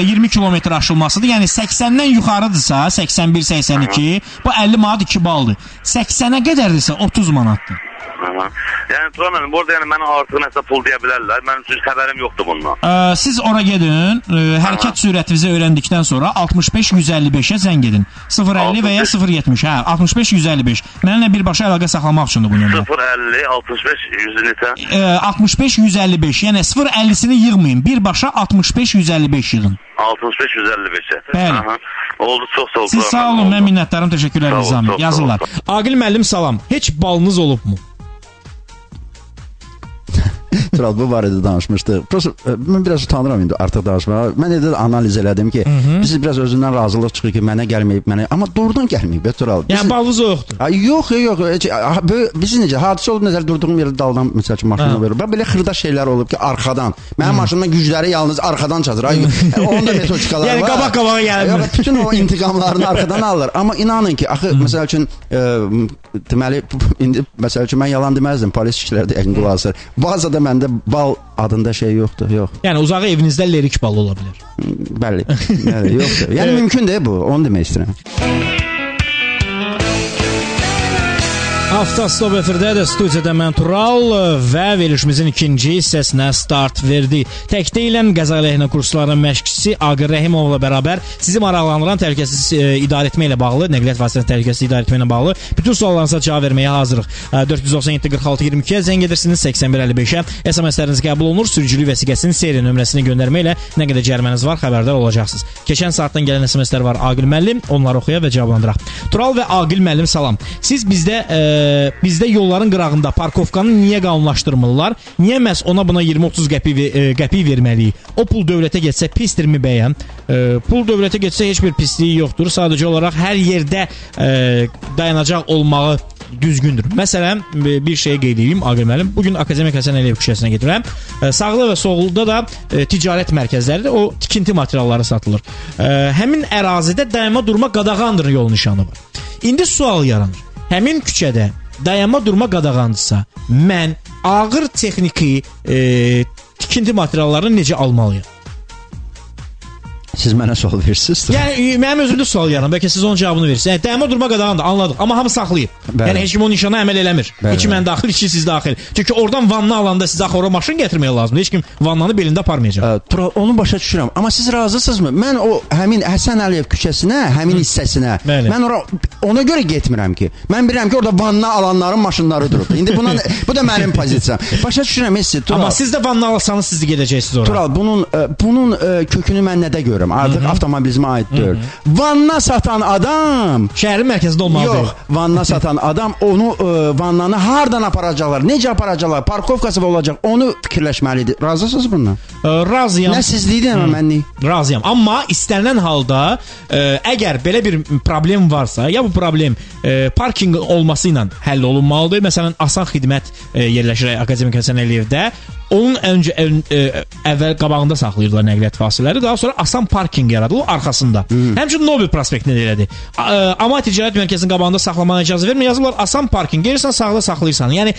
20 kilometr aşılmasıdır. Yəni 80-dən yuxarıdırsa, 81-82, bu 50 manat 2 baldır. 80-ə qədərdirsə 30 manatdır. Yəni Turan müəllim, burada yəni mənə artıq nəsə pul deyə bilərlər. Mənim üçün xəbərim yoxdur bundan. Siz ora gedin, hərəkət sürətinizi öyrəndikdən sonra 65-155-ə zəng edin. 050 və ya 070. 65-155. Mənimlə birbaşa əlaqə saxlamaq üçündür bu nömrə. 050 65-100 neçə? 65-155. Yəni 050-sini yığmayın. Birbaşa 65-155 yığın. 65-155. Bəli. Oldu, çox sağ olun. Siz sağ olun, mən minnətdarım, təşəkkürlər Nizami. Yazırlar. Aqil müəllim salam. Heç balınız olubmu? Tural, bu barədə danışmışdıq. Mən biraz utanıram indi artıq danışmağa. Mən də analiz elədim ki, biz biraz özündən razılıq çıxır ki, mənə gəlməyib, amma doğrudan gəlməyib, Tural. Yəni balınız yoxdur. Yox. Biz necə hadisə olub, nəzər durduğum yerdə daldan məsəl üçün maşını verir. Belə xırda şeylər olub ki, arxadan. Mənim maşınımın gücləri yalnız arxadan çatır. Onun da metodikaları var. Yəni qabaq-qabağa gəlmir. Bütün o intiqamlarını arxadan alır. Amma inanın ki, axı məsəl üçün deməli indi məsəl üçün mən yalan deməzdim. Polis işlərdə yəqin qulaq asır. Bazada məndə bal adında şey yoxdur, yox. Yəni uzağı evinizdə lirik bal ola bilər. Bəli. Yoxdur. Yəni mümkündür bu, onu demək istəyirəm. Avtostop efirdədir, studiyada mən Tural və verilişimizin ikinci hissəsinə start verdi. Tək deyiləm, qəza əleyhinə kurslarının məşqçisi Aqil Rəhimovla bərabər sizi maraqlandıran təhlükəsiz idarə etmə ilə bağlı, nəqliyyat vasitəsinin təhlükəsiz idarə etmə ilə bağlı bütün suallarınıza cavab verməyə hazırıq. 497-46-22-yə zəng edirsiniz, 81-55-ə SMS-ləriniz qəbul olunur, sürücülük vəsiqəsinin seri nömrəsini göndərmə ilə nə qədər cəriməniz var, xəbərdar olacaqsınız. Keçən saatdan gələn SMS-lər var Aqil müəllim, onları oxuya və cavablandıraq. Tural və Aqil müəllim salam. Siz bizdə yolların qırağında parkovkanı niyə qanunlaşdırmırlar? Niyə məhz ona buna 20-30 qəpik verməliyik? O pul dövlətə getsə pisdirmi bəyəm? Pul dövlətə getsə heç bir pisliyi yoxdur. Sadəcə olaraq hər yerdə dayanacaq olmağı düzgündür. Məsələn, bir şey qeyd edeyim, Aqil müəllim. Bugün Akademik Həsən Əliyev küçəsinə gedirəm. Sağda və solda da ticarət mərkəzləridir. O tikinti materialları satılır. Həmin ərazidə dayanma durma qadağandır yol nişanı var. İndi sual yaranır. Həmin küçədə dayanma durma qadağandısa, mən ağır texniki tikinti materiallarını necə almalıyam? Siz mənə sual verirsiniz. Yəni mənim özümdə sual yaranır. Bəlkə siz onun cavabını verirsiniz. Yəni dayanma durma qadağandır, anladıq. Amma hamı saxlayıb. Bəli. Yəni heç kim o nişana əməl eləmir. İki mən daxil, iki siz daxil. Çünki oradan vanna alanda siz axı ora maşın gətirmək lazımdır. Heç kim vannanı belində aparmayacaq. Onu başa düşürəm. Amma siz razısınızmı? Mən o həmin Həsən Əliyev küçəsinə, həmin hissəsinə, mən ora ona görə getmirəm ki. Mən bilirəm ki, orada vanna alanların maşınları durub. İndi bu da mənim pozisiyam. Başa düşürəm siz. Amma siz də vanna alsanız siz də gedəcəksiniz ora. Tural, bunun kökünü mən nədə görürəm? Artıq avtomobilizmə aid deyil. Vanna satan adam şəhərin mərkəzində olmalıdır. Yox, vanna satan adam onu vannanı hardan aparacaqlar, necə aparacaqlar, parkovkası olacaq, onu fikirləşməlidir. Razısınız bundan? Razıyam. Nə sizlikdir, nə mənlik? Razıyam. Amma istənilən halda əgər belə bir problem varsa, ya bu problem parking olması ilə həll olunmalıdır. Məsələn, asan xidmət yerləşir Akademik Həsən Əliyevdə. Onun əvvəl qabağında saxlayırlar nəqliyyat vasitələri, daha sonra asan parking yaradılır arxasında. Həmçinin Nobel prospektində də elədir. Amma ticarət mərkəzinin qabağında saxlamaya icazə vermir. Yazırlar asan parking, gəlirsən sağda saxlayırsan. Yəni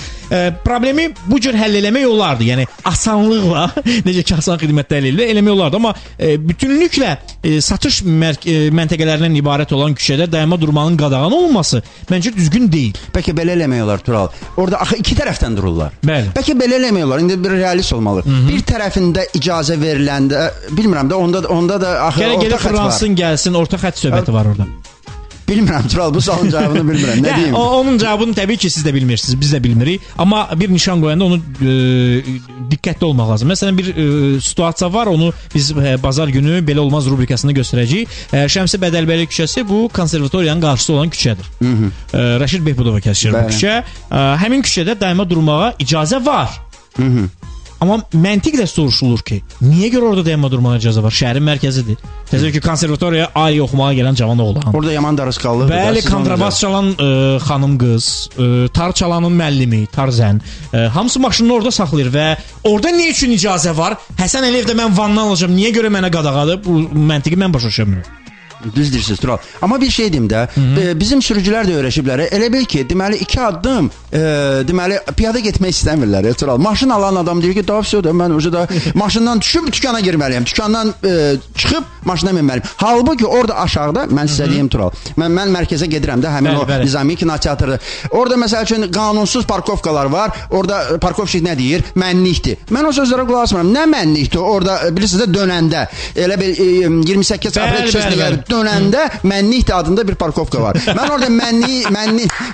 problemi bu cür həll eləmək olardı. Yəni asanlıqla, necə ki asan xidmətdə eləmək olardı. Amma bütünlüklə satış məntəqələrindən ibarət olan küçədə dayanma durmanın qadağan olunması məncə düzgün deyil. Bəlkə belə eləmək olar, Tural. Orada axı iki tərəfdən dururlar. Bəli. Bəlkə belə eləmək olar. İndi bir realist olmalı. Bir tərəfində icazə veriləndə, bilmirəm də onda da axı orta xətt var. Fransın gəlsin, orta xətt söhbəti var orada. Bilmirəm, Tural, bu sualın cavabını bilmirəm. Nə deyim? Onun cavabını təbii ki, siz də bilmirsiniz, biz də bilmirik. Amma bir nişan qoyanda onu diqqətli olmaq lazım. Məsələn, bir situasiya var, onu biz bazar günü belə olmaz rubrikasında göstərəcəyik. Şəmsi Bədəlbəli küçəsi bu konservatoriyanın qarşısı olan küçədir. Rəşid Behbudova kəsişir bu küçə. Həmin küçədə daima durmağa icazə var. Amma məntiqlə soruşulur ki, niyə görə orada dayanma durmağa icazə var? Şəhərin mərkəzidir. Təzə ki, konservatoriyaya ali oxumağa gələn cavan oğlan. Orada yaman darısqallıqdır. Bəli, kontrabas çalan xanım qız, tar çalanın müəllimi, tarzən, hamısı maşınını orada saxlayır və orada niyə üçün icazə var? Həsən Əliyevdə mən vanna alacağam, niyə görə mənə qadağadır? Bu məntiqi mən başa düşmürəm. Düz deyirsiniz, Tural. Amma bir şey deyim də, bizim sürücülər də öyrəşiblər. Elə bil ki, deməli 2 addım, deməli piyada getmək istəmirlər, Tural. Maşın alan adam deyir ki, davsiyodur, mən da maşından düşüb dükana girməliyəm. Dükandan çıxıb maşına minməliyəm. Halbuki orada aşağıda, mən sizə deyim, Tural. Mən mərkəzə gedirəm də, həmin o Nizami kinoteatrı. Orada məsəl üçün qanunsuz parkovkalar var. Orada parkovçik nə deyir? Mənlikdir. Mən o sözlərə qulaq asmıram. Nə mənlikdir? Orada bilirsiniz də dönəndə, elə bil 28 aprel küçəsinə dönəndə Mənlikdir adında bir parkovka var. Mən orada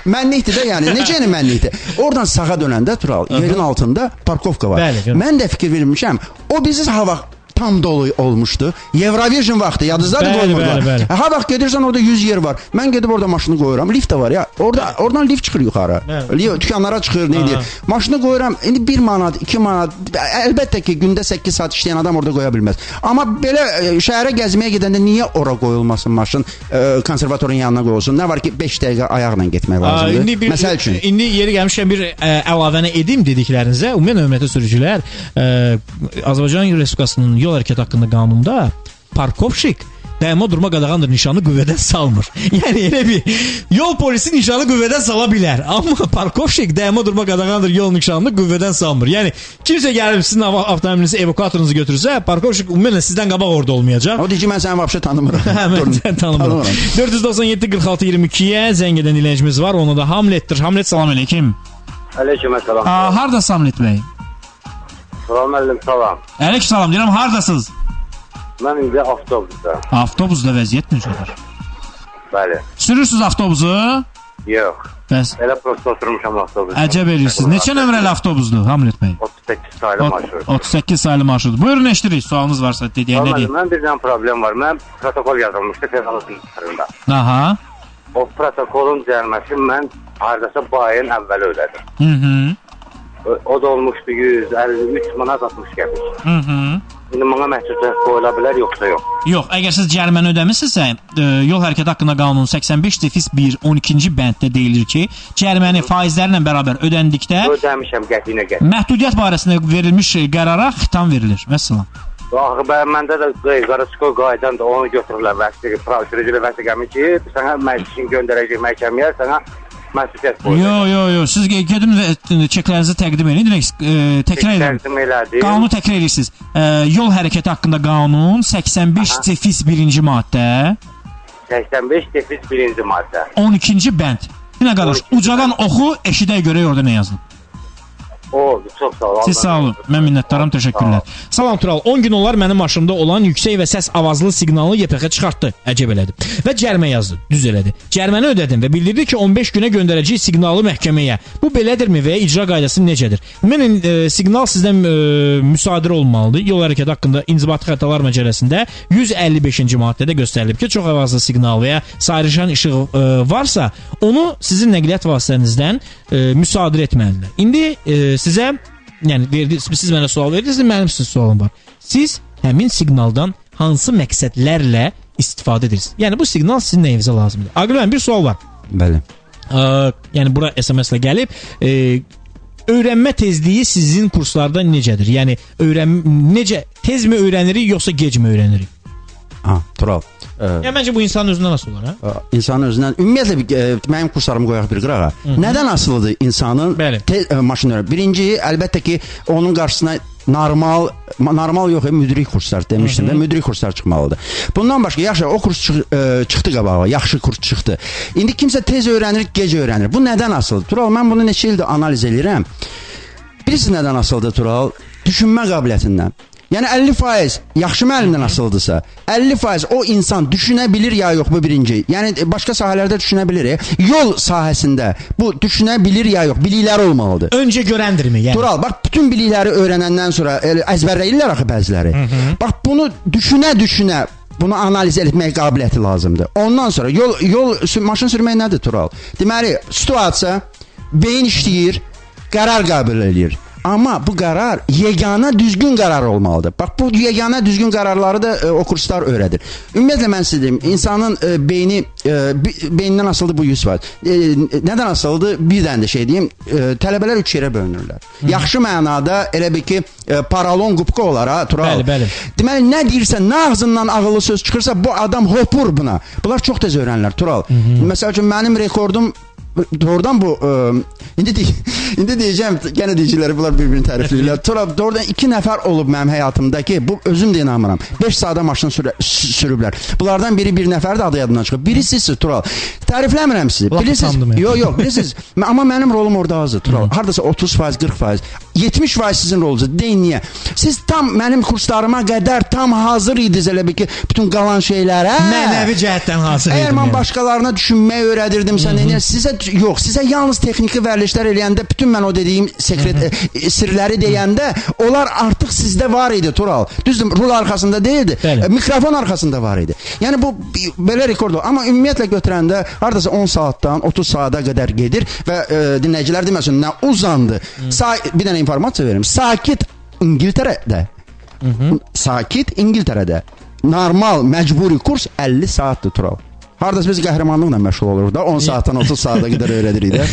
Mənlikdir də, yəni necə Mənlikdir? Oradan sağa dönəndə, Tural, yerin altında parkovka var. Mən də fikir vermişəm, o bizi hava tam dolu olmuşdu. Eurovision vaxtı, yadınızdadır qoymurlar. Ha vaxt gedirsən orada 100 yer var. Mən gedib orada maşını qoyuram. Lift də var ya. Oradan lift çıxır yuxarı. Dükanlara çıxır, nə deyir? Maşını qoyuram. İndi 1 manat, 2 manat. Əlbəttə ki, gündə 8 saat işləyən adam orada qoya bilməz. Amma belə şəhərə gəzməyə gedəndə niyə ora qoyulmasın maşın? Konservatorun yanına qoyulsun. Nə var ki, 5 dəqiqə ayaqla getmək lazımdır. Məsəl üçün. İndi yeri gəlmişkən bir əlavəni edim dediklərinizə. Ümumiyyətlə hörmətli sürücülər, Azərbaycan Respublikasının yol hərəkəti haqqında qanunda parkovşik dayanma durma qadağandır nişanı qüvvədən salmır. Yəni elə bir yol polisi nişanı qüvvədən sala bilər. Amma parkovşik dayanma durma qadağandır yol nişanını qüvvədən salmır. Yəni kimsə gəlib sizin avtomobilinizi, evakuatorunuzu götürsə, parkovşik ümumiyyətlə sizdən qabaq orada olmayacaq. O deyir ki, mən səni vəbşə tanımıram. Mən tanımıram. 497-46-22-yə zəng edən dinləyicimiz var. Onu da Hamletdir. Hamlet, salam əleykum. Əleykum əssalam. Hardasın Hamlet bəy? Salam əleykum, salam. Əleykum salam, deyirəm, hardasınız? Mən indi avtobusda. Avtobusda vəziyyət necədir? Bəli. Sürürsünüz avtobusu? Yox. Bəs? Elə prosta oturmuşam avtobusda. Əcəb edirsiniz. Neçə nömrəli avtobusdur Hamlet bəy? 38 saylı marşrut. 38 saylı marşrut. Buyurun, eşidirik. Sualınız varsa deyən nə deyim? Mən bir dənə problem var. Mən protokol yazılmışdı federalın üzərində. Aha. O protokolun cəriməsi mən hardasa bu ayın əvvəli ödədim. O da olmuşdu 153 manat 60 qəpik. İndi mənə məhdudiyət qoyula bilər, yoxsa yox? Yox, əgər siz cəriməni ödəmisinizsə, yol hərəkəti haqqında qanunun 85-1 bənddə deyilir ki, cəriməni faizlərlə bərabər ödəndikdə ödəmişəm qətiyyinə qətiyyinə. məhdudiyyət barəsində verilmiş qərara xitam verilir. Vəssalam. Axı məndə də qaraçıqo qaydan da onu götürürlər vəsəqə, sürücülü vəsəqəmi ki, sənə məclisin göndərəcək məhkəməyə, sənə məhdudiyət qoyulur. Yox, siz gedin və çeklərinizi təqdim edin. Təkrar edin. Qanunu təkrar edirsiniz. Yol hərəkəti haqqında qanun 85-1-ci maddə. 85-1-ci maddə. 12-ci bənd. Dinə qardaş, ucadan oxu, eşidək görək orada nə yazılıb. Çox sağ olun. Siz sağ olun. Mən minnətdaram, təşəkkürlər. Salam Tural. 10 gün olar mənim maşınımda olan yüksək və səs avazlı siqnalı YPX çıxartdı. Əcəb elədi. Və cərimə yazdı. Düz elədi. Cəriməni ödədim və bildirdi ki, 15 günə göndərəcək siqnalı məhkəməyə. Bu belədirmi və ya icra qaydası necədir? Mən siqnal sizdən müsadirə olmalıdır. Yol hərəkəti haqqında İnzibati Xətalar Məcəlləsində 155-ci maddədə göstərilib ki, çox avazlı siqnal və ya sayrışan işıq varsa, onu sizin nəqliyyat vasitənizdən müsadirə etməlidirlər. İndi sizə, yəni siz mənə sual verirsiniz, mənim sizə sualım var. Siz həmin siqnaldan hansı məqsədlərlə istifadə edirsiniz? Yəni bu siqnal sizin nəyinizə lazımdır? Aqil müəllim, bir sual var. Bəli. Yəni bura SMS-lə gəlib. Öyrənmə tezliyi sizin kurslarda necədir? Yəni necə tezmi öyrənirik yoxsa gecmi öyrənirik? Tural. Yəni məncə bu insanın özündən asılı olar, hə? İnsanın özündən ümumiyyətlə mənim kurslarımı qoyaq bir qırağa. Nədən asılıdır insanın maşın öyrənmə? Birinci, əlbəttə ki, onun qarşısına normal yox, müdrik kurslar demişdim və müdrik kurslar çıxmalıdır. Bundan başqa, yaxşı, o kurs çıxdı qabağa, yaxşı kurs çıxdı. İndi kimsə tez öyrənir, gec öyrənir. Bu nədən asılıdır? Tural, mən bunu neçə ildir analiz edirəm. Bilirsiniz nədən asılıdır Tural? Düşünmə qabiliyyətindən. Yəni 50% yaxşı müəllimdən asılıdırsa, 50% o insan düşünə bilir ya yox, bu birinci. Yəni başqa sahələrdə düşünə bilir. Yol sahəsində bu düşünə bilir ya yox, bilikləri olmalıdır. Öncə görəndirmi? Yəni Tural, bax bütün bilikləri öyrənəndən sonra əzbərləyirlər axı bəziləri. Bax bunu düşünə bunu analiz etmək qabiliyyəti lazımdır. Ondan sonra maşın sürmək nədir Tural? Deməli, situasiya, beyin işləyir, qərar qəbul edir. Amma bu qərar yeganə düzgün qərar olmalıdır. Bax bu yeganə düzgün qərarları da o kurslar öyrədir. Ümumiyyətlə mən sizə deyim, insanın beynindən asılıdır bu 100%. Nədən asılıdır? Bir dənə də şey deyim, tələbələr 3 yerə bölünürlər. Yaxşı mənada elə bir ki, paralon qubqa olaraq Tural. Bəli. Deməli nə deyirsə, nə ağzından ağıllı söz çıxırsa bu adam hopur buna. Bunlar çox tez öyrənirlər Tural. Məsəl üçün mənim rekordum doğrudan bu indi deyəcəm, gene deyiciləri bunlar bir-birini tərifləyirlər. Doğrudan 2 nəfər olub mənim həyatımda ki, bu özüm də inanmıram. 5 saata maşın sürüblər. Bunlardan biri bir nəfər də adı yadımdan çıxıb. Biri sizsiniz Tural. Tərifləmirəm sizi. Bilirsiniz? Yox, bilirsiniz. Amma mənim rolum orada azdır Tural. Hardasa 30%, 40%, 70% sizin rolunuzdur. Deyin niyə? Siz tam mənim kurslarıma qədər tam hazır idiniz elə bir ki, bütün qalan şeylərə. Mənəvi cəhətdən hazır idim. Əgər mən başqalarına düşünməyi öyrədirdimsə, sizə yalnız texniki vərdişlər eləyəndə, bütün mən o dediyim sirləri deyəndə, onlar artıq sizdə var idi Tural. Düzdür, rul arxasında deyildi, mikrofon arxasında var idi. Yəni bu belə rekorddur. Amma ümumiyyətlə götürəndə hardasa 10 saatdan 30 saata qədər gedir və dinləyicilər deməsin, nə uzandı. Bir dənə informasiya verim. Sakit İngiltərədə normal məcburi kurs 50 saatdır Tural. Hardasa biz qəhrəmanlıqla məşğul oluruq da 10 saatdan 30 saata qədər öyrədirik də.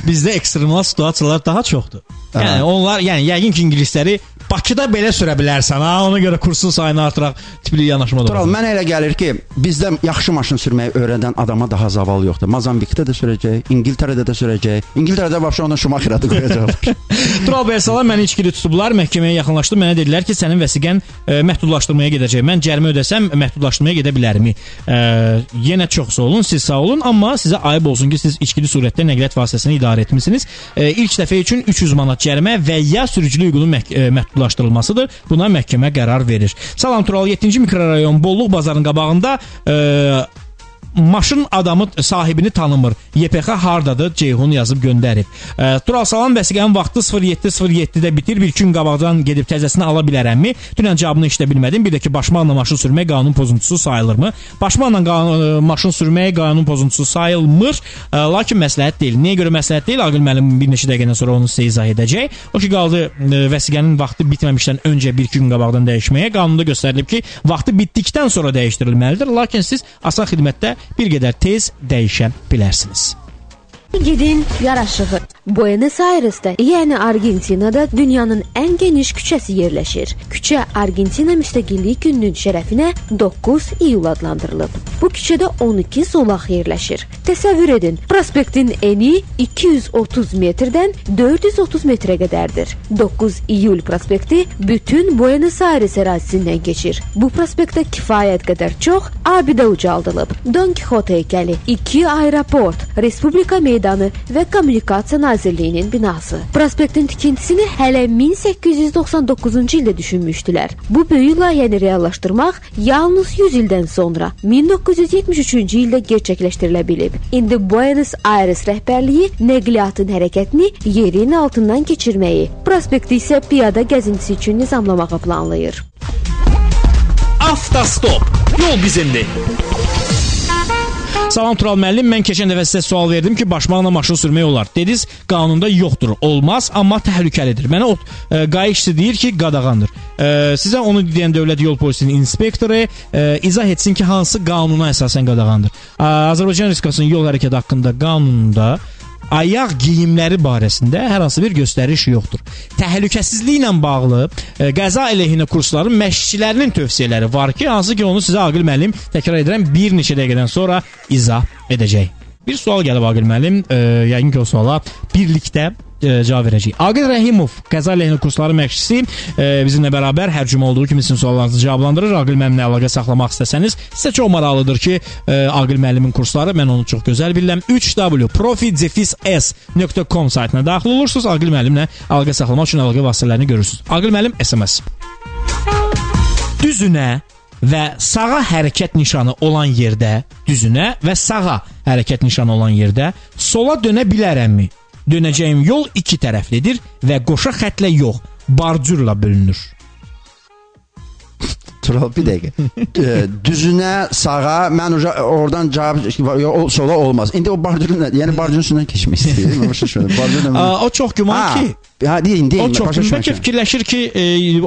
Bizdə ekstremal situasiyalar daha çoxdur. Yəni onlar, yəqin ki, ingilisləri Bakıda belə sürə bilərsən, ona görə kursun sayını artıraq tipli yanaşma da. Tural, mənə elə gəlir ki, bizdə yaxşı maşın sürməyi öyrədən adama daha zaval yoxdur. Mazambikdə də sürəcək, İngiltərədə də sürəcək. İngiltərədə vəbşə ondan Şumaxirədə qoyacaqlar. Tural bəy, salam, məni içkili tutublar, məhkəməyə yaxınlaşdı. Mənə dedilər ki, sənin vəsiqən məhdudlaşdırmaya gedəcək. Mən cərimə ödəsəm məhdudlaşdırmaya gedə bilərmi? Yenə çox sağ olun, siz sağ olun, amma sizə ayıb olsun ki, siz içkili surətdə nəqliyyat vasitəsini idarə etmisiniz. İlk dəfə üçün 300 manat cərimə və ya sürücülük hüququnun məhdudlaşdırılmasıdır. Buna məhkəmə qərar verir. Salam Tural, 7-ci mikrorayon Bolluq bazarının qabağında maşın adamı sahibini tanımır. YPX hardadır? Ceyhun yazıb göndərib. Tural salam, vəsiqənin vaxtı 07:07-də bitir. Bir gün qabaqdan gedib təzəsini ala bilərəmmi? Dünən cavabını işlə bilmədim. Bir də ki, başmaqla maşın sürmək qanun pozuntusu sayılırmı? Başmaqla maşın sürmək qanun pozuntusu sayılmır. Lakin məsləhət deyil. Niyə görə məsləhət deyil? Aqil müəllim bir neçə dəqiqədən sonra onu sizə izah edəcək. O ki, qaldı vəsiqənin vaxtı bitməmişdən öncə bir gün qabaqdan dəyişməyə. Qanunda göstərilib ki, vaxtı bitdikdən sonra dəyişdirilməlidir. Lakin siz asan xidmətdə bir qədər tez dəyişə bilərsiniz. Gedin yaraşığı. Buenos Aires'te, yani Argentina'da dünyanın en geniş küçesi yerleşir. Küçe Argentina Müstəqillik Gününün şərəfinə 9 iyul adlandırılıb. Bu küçede 12 zolaq yerleşir. Təsəvvür edin, prospektin eni 230 metrdən 430 metrə qədərdir. 9 iyul prospekti bütün Buenos Aires ərazisindən geçir. Bu prospektdə kifayət qədər çox abidə ucaldılıb. Don Quixote heykəli, 2 aeroport, Respublika meydanı və Kommunikasiya Nazirliyinin binası. Prospektin tikintisini hələ 1899-cu ildə düşünmüşdülər. Bu böyük layihəni reallaşdırmaq yalnız 100 ildən sonra 1973-cü ildə gerçəkləşdirilə bilib. İndi Buenos Aires rəhbərliyi nəqliyyatın hərəkətini yerin altından keçirməyi, prospekti isə piyada gəzintisi üçün nizamlamağı planlayır. Avtostop. Yol bizimdir. Salam Tural müəllim, mən keçən dəfə sizə sual verdim ki, başmaqla maşın sürmək olar. Dediniz, qanunda yoxdur, olmaz, amma təhlükəlidir. Mənə o qayıqçısı deyir ki, qadağandır. Sizə onu deyən Dövlət Yol Polisinin inspektoru izah etsin ki, hansı qanuna əsasən qadağandır. Azərbaycan Respublikasının yol hərəkəti haqqında qanununda ayaq geyimləri barəsində hər hansı bir göstəriş yoxdur. Təhlükəsizliklə bağlı qəza əleyhinə kursların məşqçilərinin tövsiyələri var ki, hansı ki onu sizə Aqil müəllim, təkrar edirəm, bir neçə dəqiqədən sonra izah edəcək. Bir sual gəlib Aqil müəllim, yəqin ki o suala birlikdə cavab verəcək. Aqil Rəhimov, qəza əleyhinə kursları məşqçisi, bizimlə bərabər hər cümə olduğu kimi sizin suallarınızı cavablandırır. Aqil müəllimlə əlaqə saxlamaq istəsəniz, sizə çox maraqlıdır ki, Aqil müəllimin kursları, mən onu çox gözəl bilirəm. 3w.profi-s.com saytına daxil olursunuz. Aqil müəllimlə əlaqə saxlamaq üçün əlaqə vasitələrini görürsünüz. Aqil müəllim SMS. Düzünə və sağa hərəkət nişanı olan yerdə, düzünə və sağa hərəkət nişanı olan yerdə sola dönə bilərəmmi? Dönəcəyim yol iki tərəflidir və qoşa xətlə yox, bardürlə bölünür. Tural, bir dəqiqə. Düzünə, sağa, mən oradan cavab, sola olmaz. İndi o bardürün, yəni bardürün üstündən keçmək istəyir. O çox güman ki, deyin. O çox güman ki, fikirləşir ki,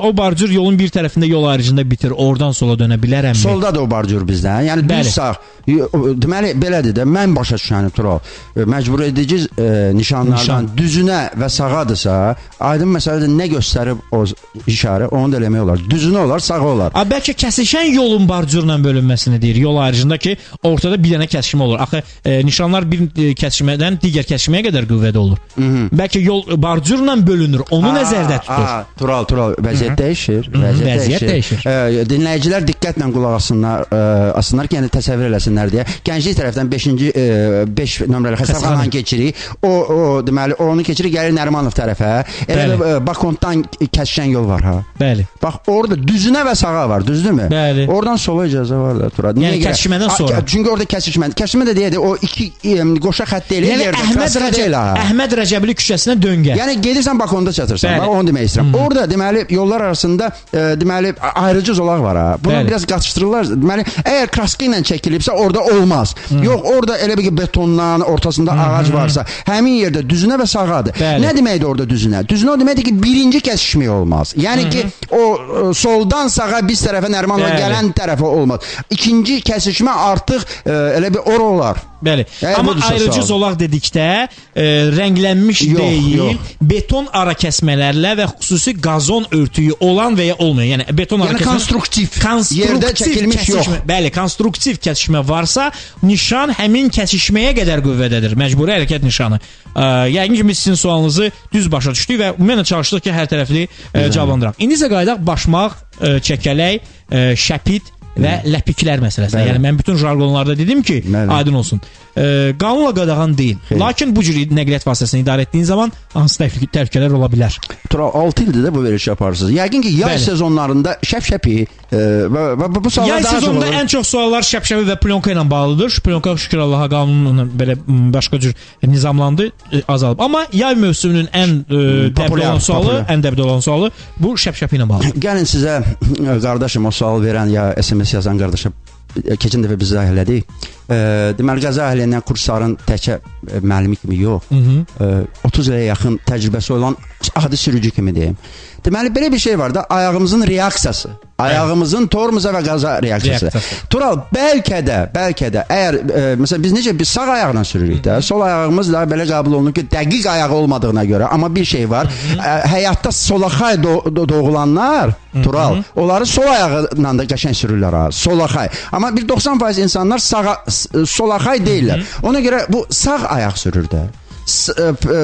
o bardür yolun bir tərəfində yol ayrıcında bitir, oradan sola dönə bilərəm. Solda da o bardür bizdən. Yəni düz sağ. Deməli, belədir də, mən başa düşəni Tural. Məcbur edici nişanlardan düzünə və sağadırsa, aydın məsələdə nə göstərib o işarə, onu da eləmək olar. Düzünə olar, sağa olar. Bəlkə kəsişən yolun bardürlə bölünməsini deyir, yol ayrıcında ki, ortada bir dənə kəsişmə olur. Axı, nişanlar bir kəsişmədən digər kəsişməyə qədər qüvvədə olur. Bəlkə yol bardürlə bölünür, onu nəzərdə tutur. Tural, vəziyyət dəyişir. Vəziyyət dəyişir. Dinləyicilər diqqətlə qulaq asınlar ki, yəni təsəvvür eləsinlər deyə. Gənclik tərəfdən 5 nömrəli xəstəxananı keçirik. O deməli, onu keçirik, gəlir Nərimanov tərəfə. Elə Bakontdan kəsişən yol var ha. Bəli. Bax, orada düzünə və sağa var, düzdürmü? Bəli. Oradan sola icazə var da Tural. Yəni kəsişmədən sonra. Çünki orada kəsişmə də deyədir, o iki qoşa xətt deyil. Yəni Əhməd Rəcəbli küçəsinə döngə. Yəni gedirsən Bakonda çatırsan. Bax, onu demək istəyirəm. Orada deməli yollar arasında deməli ayrıcı zolaq var ha. Bunu biraz qatışdırırlar. Deməli, əgər kraska ilə çəkilibsə orada olmaz. Yox, orada elə bir betondan ortasında ağac varsa, həmin yerdə düzünə və sağadır. Nə deməkdir orada düzünə? Düzünə o deməkdir ki, birinci kəsişmə olmaz. Yəni ki, o soldan sağa biz tərəfə Nərimanova gələn tərəfə olmaz. İkinci kəsişmə artıq elə bir ora olar. Bəli. Amma ayrıcı zolaq dedikdə rənglənmiş deyil, beton ara kəsmələrlə və xüsusi qazon örtüyü olan və ya olmayan. Yəni beton ara kəsmə. Konstruktiv. Yerdə çəkilmiş yox. Bəli, konstruktiv kəsişmə varsa, nişan həmin kəsişməyə qədər qüvvədədir. Məcburi hərəkət nişanı. Yəqin ki, biz sizin sualınızı düz başa düşdük və ümumiyyətlə çalışdıq ki, hər tərəfli cavablandıraq. İndi isə qayıdaq başmaq, çəkələk, şəpit və ləpiklər məsələsi. Yəni mən bütün jargonlarda dedim ki, aydın olsun. Qanunla qadağan deyil. Lakin bu cür nəqliyyat vasitəsini idarə etdiyin zaman hansı təhlükələr ola bilər? Tural 6 ildir də bu veriliş aparırsınız. Yəqin ki, yay sezonlarında şəp-şəpi və bu suallar yay sezonunda ən çox suallar şəp-şəpi və plyonka ilə bağlıdır. Plyonka şükür Allaha qanunla belə başqa cür nizamlandı, azalıb. Amma yay mövsümünün ən dəbdə olan sualı bu şəp-şəpi ilə bağlıdır. Gəlin sizə qardaşım o sual verən ya SMS yazan qardaşa keçən dəfə biz izah elədik. Deməli, qəza əhliyyətindən kursların təkə müəllimi kimi yox, 30 ilə yaxın təcrübəsi olan adi sürücü kimi deyim. Deməli, belə bir şey var da, ayağımızın reaksiyası. Ayağımızın tormuza və qaza reaksiyası. Tural, bəlkə də, əgər, məsələn, biz sağ ayaqla sürürük də, sol ayağımız da belə qəbul olunur ki, dəqiq ayağı olmadığına görə, amma bir şey var, həyatda solaxay doğulanlar, Tural, onları sol ayağıyla da qəşəng sürürlər ha, solaxay. Amma bir 90% insanlar solaxay deyirlər. Ona görə bu sağ ayaq sürür də.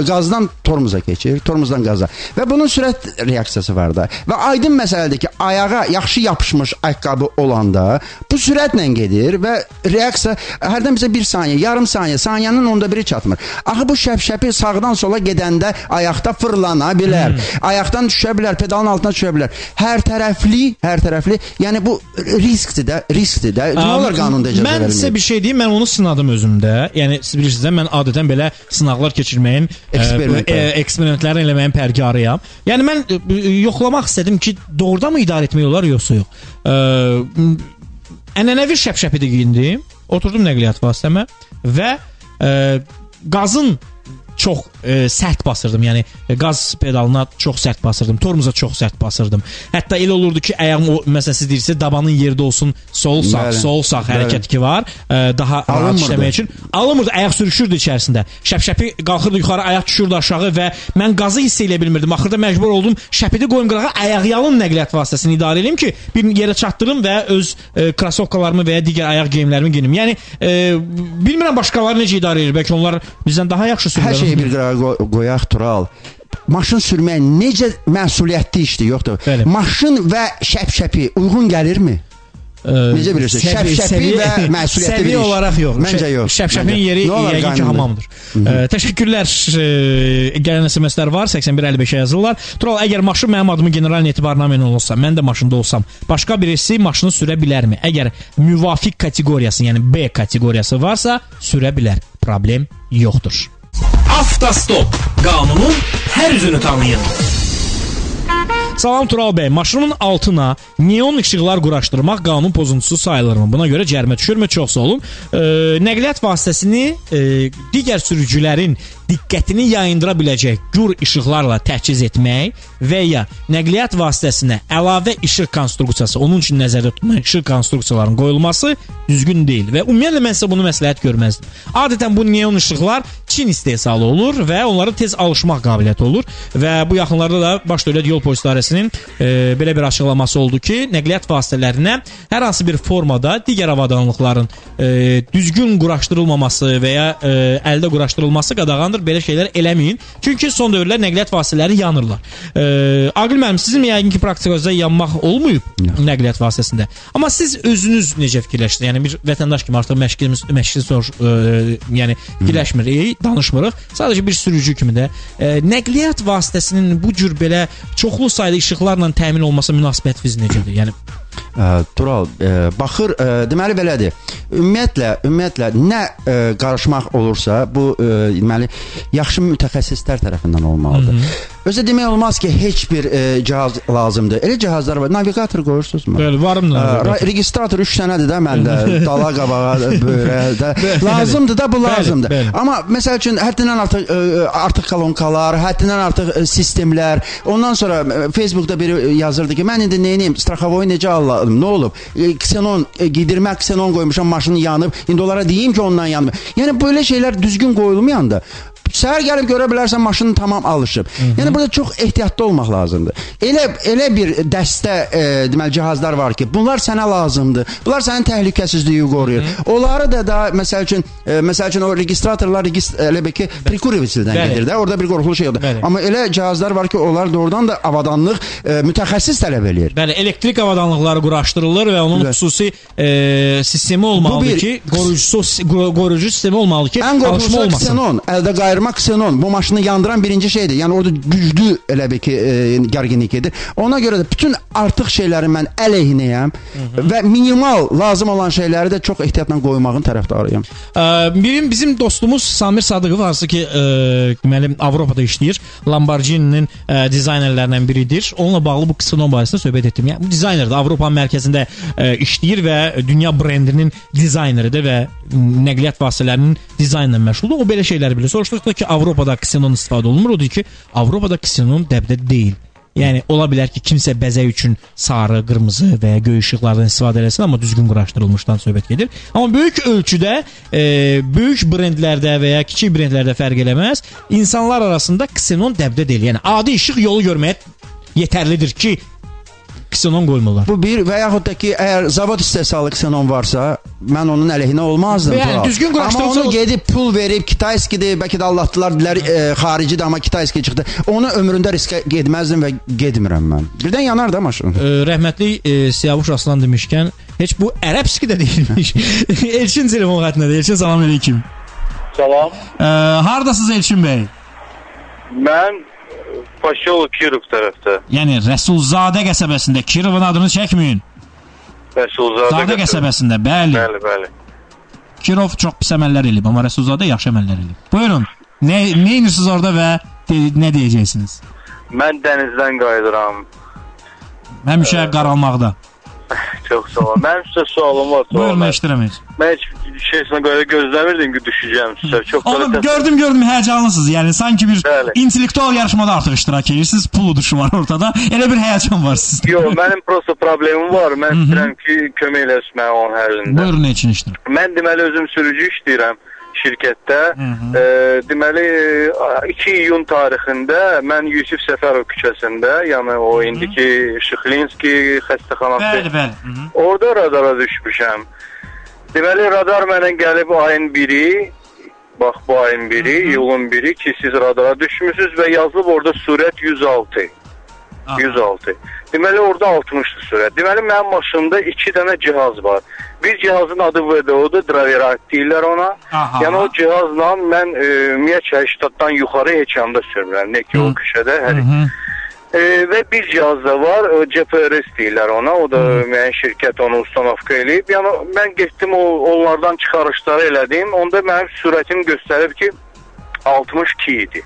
Qazdan tormuza keçir, tormuzdan qaza. Və bunun sürət reaksiyası var da. Və aydın məsələdir ki, ayağa yaxşı yapışmış ayaqqabı olanda bu sürətlə gedir və reaksiya hərdən bizə 1 saniyə, yarım saniyə, saniyenin 1/10 çatmır. Axı bu şəp-şəpi sağdan sola gedəndə ayaqda fırlana bilər. Ayaqdan düşə bilər, pedalın altına düşə bilər. Hər tərəfli, yəni bu riskdir də. Nə olar qanunda icazə verilmir? Mən sizə bir şey deyim, mən onu sınadım özümdə. Yəni siz bilirsiniz, mən adətən belə sınaqlar keçirməyin, eksperimentlərini eləməyin pərkarıyam. Yəni mən yoxlamaq istədim ki, doğrudan mı idarə etmək olar, yoxsa yox. Ənənəvi şəp-şəpi də giyindim, oturdum nəqliyyat vasitəmə və qazın çox sərt basırdım. Yəni qaz pedalına çox sərt basırdım, tormuza çox sərt basırdım. Hətta elə olurdu ki, ayağım məsələn siz deyirsiniz, dabanın yerdə olsun, sol sağ hərəkət ki var, daha rahat işləmək üçün. Alınmırdı, ayaq sürüşürdü içərisində. Şəp-şəpi qalxırdı yuxarı, ayaq düşürdü aşağı və mən qazı hiss edə bilmirdim. Axırda məcbur oldum şəpidi qoyum qırağa, ayaqyalın nəqliyyat vasitəsini idarə edeyim ki, bir yerə çatdırım və öz krasovkalarımı və ya digər ayaq geyimlərimi geyim. Yəni bilmirəm başqaları necə idarə edir, bəlkə onlar bizdən daha yaxşı sürürlər. Bir qırağa qoyaq, Tural. Maşın sürmək necə məsuliyyətli işdir, yoxdur? Maşın və şəp-şəpi uyğun gəlirmi? Necə bilirsiniz? Şəp-şəpi və məsuliyyətli səviyyə olaraq yox. Məncə yox. Şəp-şəpin yeri yəqin ki, hamamdır. Təşəkkürlər. Gələn SMS-lər var, 8155-ə yazırlar. Tural, əgər maşın mənim adımı general etibarnamə ilə olsa, mən də maşında olsam, başqa birisi maşını sürə bilərmi? Əgər müvafiq kateqoriyası, yəni B kateqoriyası varsa, sürə bilər. Problem yoxdur. Avtostop. Qanunun hər üzünü tanıyın. Salam Tural bəy, maşının altına neon işıqlar quraşdırmaq qanun pozuntusu sayılırmı? Buna görə cərimə düşürmü? Çox sağ olun. Nəqliyyat vasitəsini digər sürücülərin diqqətini yayındıra biləcək gur işıqlarla təchiz etmək və ya nəqliyyat vasitəsinə əlavə işıq konstruksiyası, onun üçün nəzərdə tutulan işıq konstruksiyalarının qoyulması düzgün deyil və ümumiyyətlə mən sizə bunu məsləhət görməzdim. Adətən bu neon işıqlar Çin istehsalı olur və onlara tez alışmaq qabiliyyəti olur və bu yaxınlarda da Baş Dövlət Yol Polisi İdarəsinin belə bir açıqlaması oldu ki, nəqliyyat vasitələrinə hər hansı bir formada digər avadanlıqların düzgün quraşdırılmaması və ya əldə quraşdırılması qadağandır. Belə şeylər eləməyin. Çünki son dövrlər nəqliyyat vasitələri yanırlar. Aqil müəllim, sizin yəqin ki, praktikada yanmaq olmayıb nəqliyyat vasitəsində. Amma siz özünüz necə fikirləşdiniz? Yəni bir vətəndaş kimi artıq yəni fikirləşmirik, danışmırıq. Sadəcə bir sürücü kimi də nəqliyyat vasitəsinin bu cür belə çoxlu sayda işıqlarla təmin olması münasibətiniz necədir? Yəni Tural, baxır, deməli belədir. Ümumiyyətlə nə qarışmaq olursa, bu deməli yaxşı mütəxəssislər tərəfindən olmalıdır. Özü demək olmaz ki, heç bir cihaz lazımdır. Elə cihazlar var. Navigator qoyursunuzmu? Bəli, varım navigator. Registrator 3 dənədir də məndə. Dala qabağa, böyrə. Lazımdır da, bu lazımdır. Bəli. Amma məsəl üçün həddindən artıq kolonkalar, həddindən artıq sistemlər. Ondan sonra Facebookda biri yazırdı ki, mən indi neyiniyim? Straxavoyu necə aldım? Nə olub? Xenon giydirmək, xenon qoymuşam, maşının yanıb. İndi onlara deyim ki, ondan yanıb. Yəni belə şeylər düzgün qoyulmayanda Səhər gəlib görə bilərsən maşının tamam alışıb. Yəni burada çox ehtiyatlı olmaq lazımdır. Elə bir dəstə deməli cihazlar var ki, bunlar sənə lazımdır. Bunlar sənin təhlükəsizliyi qoruyur. Onları da məsəl üçün o registratorlar elə bil ki prekurivsildən gedir də. Orada bir qorxulu şey yoxdur. Amma elə cihazlar var ki, onlar doğrudan da avadanlıq mütəxəssis tələb eləyir. Bəli, elektrik avadanlıqları quraşdırılır və onun xüsusi sistemi olmalıdır ki, qoruyucu sistemi olmalıdır ki, ən qorxulusu ksenon, əldə qayırma ksenon. Bu maşını yandıran birinci şeydir. Yəni orada güclü elə bil ki gərginlik edir. Ona görə də bütün artıq şeyləri mən əleyhinəyəm və minimal lazım olan şeyləri də çox ehtiyatla qoymağın tərəfdarıyam. Bizim dostumuz Samir Sadıqov hansı ki deməli Avropada işləyir. Lamborghini'nin dizaynerlərindən biridir. Onunla bağlı bu ksenon barəsində söhbət etdim. Yəni bu dizayner də Avropanın mərkəzində işləyir və dünya brendinin dizayneridir və nəqliyyat vasitələrinin dizaynla məşğuldur. O belə şeyləri bilir. Soruşduqda ki, Avropada ksenon istifadə olunmur. O deyir ki, Avropada ksenon dəbdə deyil. Yəni ola bilər ki, kimsə bəzək üçün sarı, qırmızı və ya göy işıqlardan istifadə eləsin, amma düzgün quraşdırılmışdan söhbət gedir. Amma böyük ölçüdə, böyük brendlərdə və ya kiçik brendlərdə fərq eləməz. İnsanlar arasında ksenon dəbdə deyil. Yəni adi işıq yolu görməyə yetərlidir ki, ksenon qoymurlar. Bu bir və yaxud da ki, əgər zavod istehsalı ksenon varsa, mən onun əleyhinə olmazdım. Yəni düzgün quraşdırılsa, amma onu gedib pul verib, Kitayskidir, bəlkə də Allahdılar dilər, xaricidir, amma Kitayski çıxdı. Onu ömründə riskə getməzdim və getmirəm mən. Birdən yanar da maşın. Rəhmətli Siyavuş Aslan demişkən, heç bu ərəbski də deyilmiş. Elçin telefon xəttindədir. Elçin, salam aleyküm. Salam. Hardasınız Elçin bəy? Mən Paşalı Kirov tərəfdə. Yəni Rəsulzadə qəsəbəsində. Kirovun adını çəkməyin. Rəsulzadə qəsəbəsində, bəli. Bəli. Kirov çox pis əməllər eləyib, amma Rəsulzadə yaxşı əməllər eləyib. Buyurun. Nə edirsiniz orada və nə deyəcəksiniz? Mən dənizdən qayıdıram. Həmişə qaralmaqda. Çox sağ olun. Mənim sizə sualım var. Buyurun, eşidirəm. Mən heç şeysinə görə gözləmirdim ki, düşəcəm sizə. Onu gördüm, həyəcanlısınız. Yəni, sanki bir intellektual yarışmada artıq iştirak edirsiniz, pul uduşu var ortada. Elə bir həyəcan var sizdə. Yox, mənim prosta problemim var. Mən istəyirəm ki, kömək eləsin mənə onun həllində. Buyurun, nə üçün iştirik? Mən deməli özüm sürücü işləyirəm şirkətdə. Deməli 2 iyun tarixində mən Yusif Səfərov küçəsində, yəni o indiki Şıxlinski xəstəxanası. Bəli. Orada radara düşmüşəm. Deməli radar mənə gəlib ayın 1-i, bax bu ayın 1-i, iyulun 1-i ki, siz radara düşmüşsünüz və yazılıb orada sürət 106. 106. Deməli orada 60-dır sürət. Deməli mənim maşında 2 dənə cihaz var. Bir cihazın adı VDO-dur, Draverat deyirlər ona. Yəni o cihazla mən ümumiyyətlə ştatdan yuxarı heç yanda sürmürəm. Ne ki o küçədə hər və bir cihaz da var, GPRS deyirlər ona. O da müəyyən şirkət onu ustanovka eləyib. Yəni mən getdim onlardan çıxarışları elədim. Onda mənim sürətim göstərib ki 62 idi.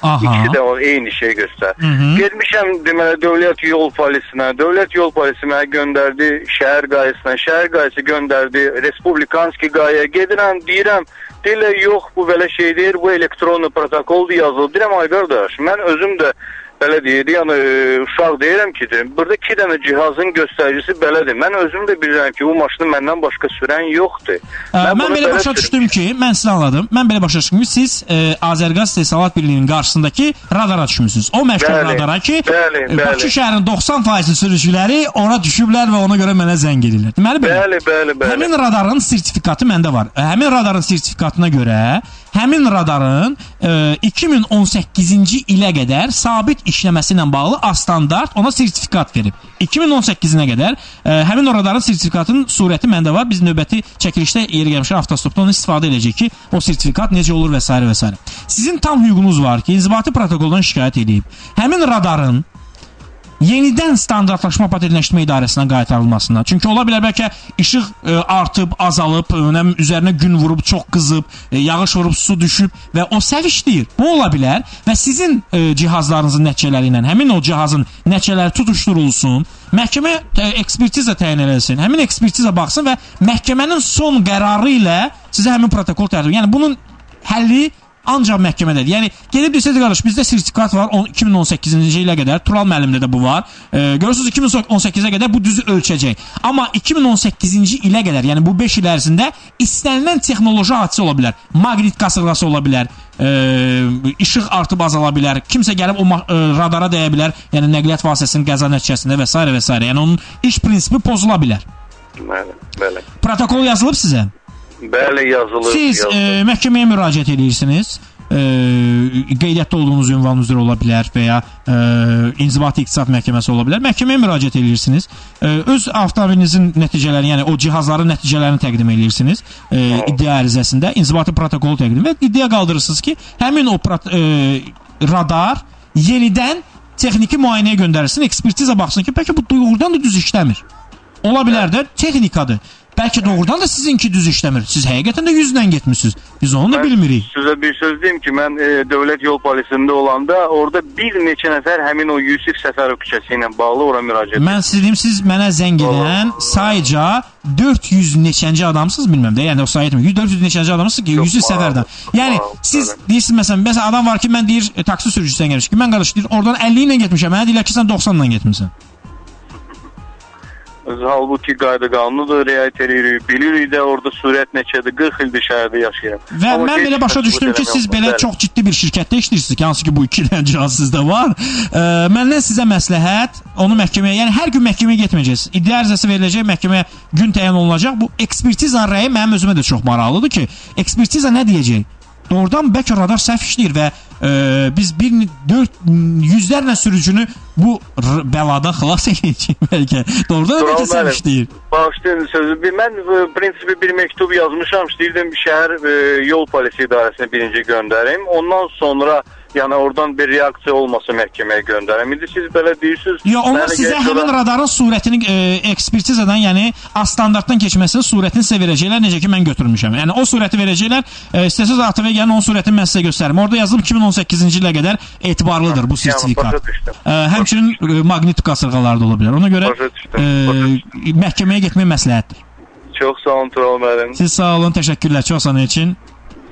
İkisi də eyni şey göstərir. Getmişəm deməli dövlət yol polisinə. Dövlət yol polisi mənə göndərdi şəhər qayısına. Şəhər qayısı göndərdi Respublikanski qayaya. Gedirəm, deyirlər yox bu belə şey deyir, bu elektronlu protokoldur yazılıb. Deyirəm ay qardaş, mən özüm də belə deyir, yəni uşaq deyirəm ki, burada 2 dənə cihazın göstəricisi belədir. Mən özüm də bilirəm ki, bu maşını məndən başqa sürən yoxdur. Mən belə başa düşdüm ki, mən sizi anladım. Mən belə başa düşdüm ki, siz Azərqaz İstehsalat Birliyinin qarşısındakı radara düşmüsünüz. O məşhur radara ki, Bakı şəhərinin 90% sürücüləri ona düşüblər və ona görə mənə zəng edirlər. Deməli bəli. Həmin radarın sertifikatı məndə var. Həmin radarın sertifikatına görə həmin radarın 2018-ci ilə qədər sabit işləməsi ilə bağlı A-standart ona sertifikat verib. 2018-nə qədər həmin o radarın sertifikatının surəti məndə var. Biz növbəti çəkilişdə yeri gəlmişlər avtostopda onu istifadə edəcək ki, o sertifikat necə olur və s. və s. Sizin tam hüququnuz var ki, inzibati protokoldan şikayət edib. Həmin radarın yenidən standartlaşma patentləşdirmə idarəsinə qaytarılmasına. Çünki ola bilər bəlkə işıq artıb, azalıb, üzərinə gün vurub, çox qızıb, yağış vurub, su düşüb və o səhv işləyir. Bu ola bilər və sizin cihazlarınızın nəticələri ilə həmin o cihazın nəticələri tutuşdurulsun, məhkəmə ekspertiza təyin edilsin, həmin ekspertiza baxsın və məhkəmənin son qərarı ilə sizə həmin protokol tərtib. Yəni bunun həlli ancaq məhkəmədədir. Yəni gedib desəz qardaş, bizdə sertifikat var 2018-ci ilə qədər, Tural müəllimdə də bu var. Görürsüz 2018-ə qədər bu düzü ölçəcək. Amma 2018-ci ilə qədər, yəni bu 5 il ərzində istənilən texnoloji hadisə ola bilər. Maqnit qasırğası ola bilər. İşıq artıb azala bilər. Kimsə gəlib o radara dəyə bilər. Yəni nəqliyyat vasitəsinin qəza nəticəsində və s. və s. Yəni onun iş prinsipi pozula bilər. Bəli. Protokol yazılıb sizə? Bəli, yazılıb. Siz məhkəməyə müraciət edirsiniz. Qeydiyyatda olduğunuz ünvan üzrə ola bilər və ya İnzibati İqtisad Məhkəməsi ola bilər. Məhkəməyə müraciət edirsiniz. Öz avtomobilinizin nəticələrini, yəni o cihazların nəticələrini təqdim edirsiniz. İddia ərizəsində İnzibati protokolu təqdim və iddia qaldırırsınız ki, həmin o radar yenidən texniki müayinəyə göndərilsin, ekspertiza baxsın ki, bəlkə bu doğrudan da düz işləmir. Ola bilər də texnikadır. Bəlkə doğrudan da sizinki düz işləmir. Siz həqiqətən də 100-dən getmişsiniz. Biz onu da bilmirik. Sizə bir söz deyim ki, mən dövlət yol polisində olanda orada bir neçə nəfər həmin o Yusif Səfərov küçəsi ilə bağlı ora müraciət edir. Mən sizə deyim, siz mənə zəng edən sayca 400 neçənci adamsınız, bilməm də. Yəni o sayı etmir. 400 neçənci adamsınız ki, Yusif Səfərdən. Yəni siz deyirsiniz məsələn adam var ki, mən deyir taksi sürücüsündən gəlmiş ki, mən qardaş deyir oradan 50 ilə getmişəm. Mənə deyirlər ki, sən 90 ilə getmisən. Halbuki qayda qanunudur, riayət edirik, bilirik də orada sürət neçədir, 40 ildir şəhərdə yaşayıram. Və mən belə başa düşdüm ki, siz belə çox ciddi bir şirkətdə işləyirsiniz ki, hansı ki bu 2 dənə cihaz sizdə var. Məndən sizə məsləhət, onu məhkəməyə, yəni hər gün məhkəməyə getməyəcəksiniz. İddia ərizəsi veriləcək, məhkəməyə gün təyin olunacaq. Bu ekspertiza rəyi mənim özümə də çox maraqlıdır ki, ekspertiza nə deyəcək? Doğrudan bəlkə radar səhv işləyir və biz yüzlərlə sürücünü bu bəladan xilas edəcəyik bəlkə. Doğrudan da bəlkə səhv işləyir. Bağışlayın sözü. Mən prinsipi bir məktub yazmışam. İstəyirdim şəhər yol polisi idarəsinə birinci göndərim. Ondan sonra yəni oradan bir reaksiya olmasa məhkəməyə göndərəm. İndi siz belə deyirsiniz. Onlar sizə həmin radarın surətini ekspertizadan, yəni standartdan keçməsinin surətini sizə verəcəklər, necə ki mən götürmüşəm. Yəni o surəti verəcəklər. İstəsiniz ATV gəlin, onun surətini mən sizə göstərim. Orada yazılıb 2018-ci ilə qədər etibarlıdır bu sertifikat. Həmçinin maqnit qasırğaları da ola bilər. Ona görə məhkəməyə getmək məsləhətdir. Çox sağ olun Tural müəllim. Siz sağ olun, təşəkkürlər çoxsanı üçün.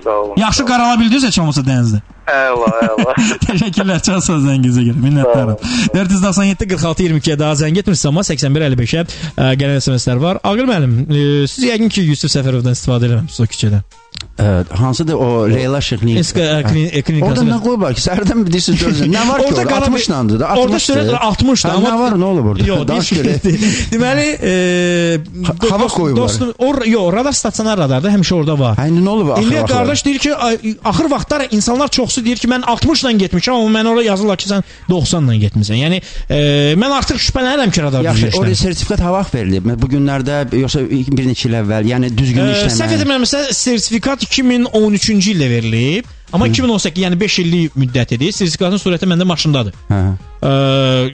Sağ olun. Yaxşı qarala bildiniz heç olmasa dənizdə. Əla. Təşəkkürlər, çox sağ olun zəngizə görə. Minnətdaram. 497 46 22-yə daha zəng etmirsiniz, amma 81 55-ə gələn SMS-lər var. Aqil müəllim, siz yəqin ki Yusif Səfərovdan istifadə eləməmisiniz o küçədə. Hansıdır o Leyla Şıxni? Orada nə qoy var ki, səhərdən bilirsiniz dözün. Nə var ki orada? 60-landır da. Orada sürət 60-dır. Nə var, nə olub orada? Yox, deməli, hava qoyublar. Yox, radar stasionar radarda həmişə orada var. Nə olub axır vaxtlar? İndi qardaş deyir ki, axır vaxtlar insanlar çoxsu deyir ki, mən 60-la getmişəm, amma mən orada yazırlar ki, sən 90-la getmisən. Yəni, mən artıq şübhələnirəm ki, radar düzgün işləmir. Orada sertifikat hava verilib. Bu günlərdə, yoxsa bir neçə il əvvəl, yəni düzgün işləmir. Səhv etmirəmsə, sertifikat 2013-cü ildə verilib. Amma 2018, yəni 5 illik müddətidir. Sertifikatın surəti məndə maşındadır.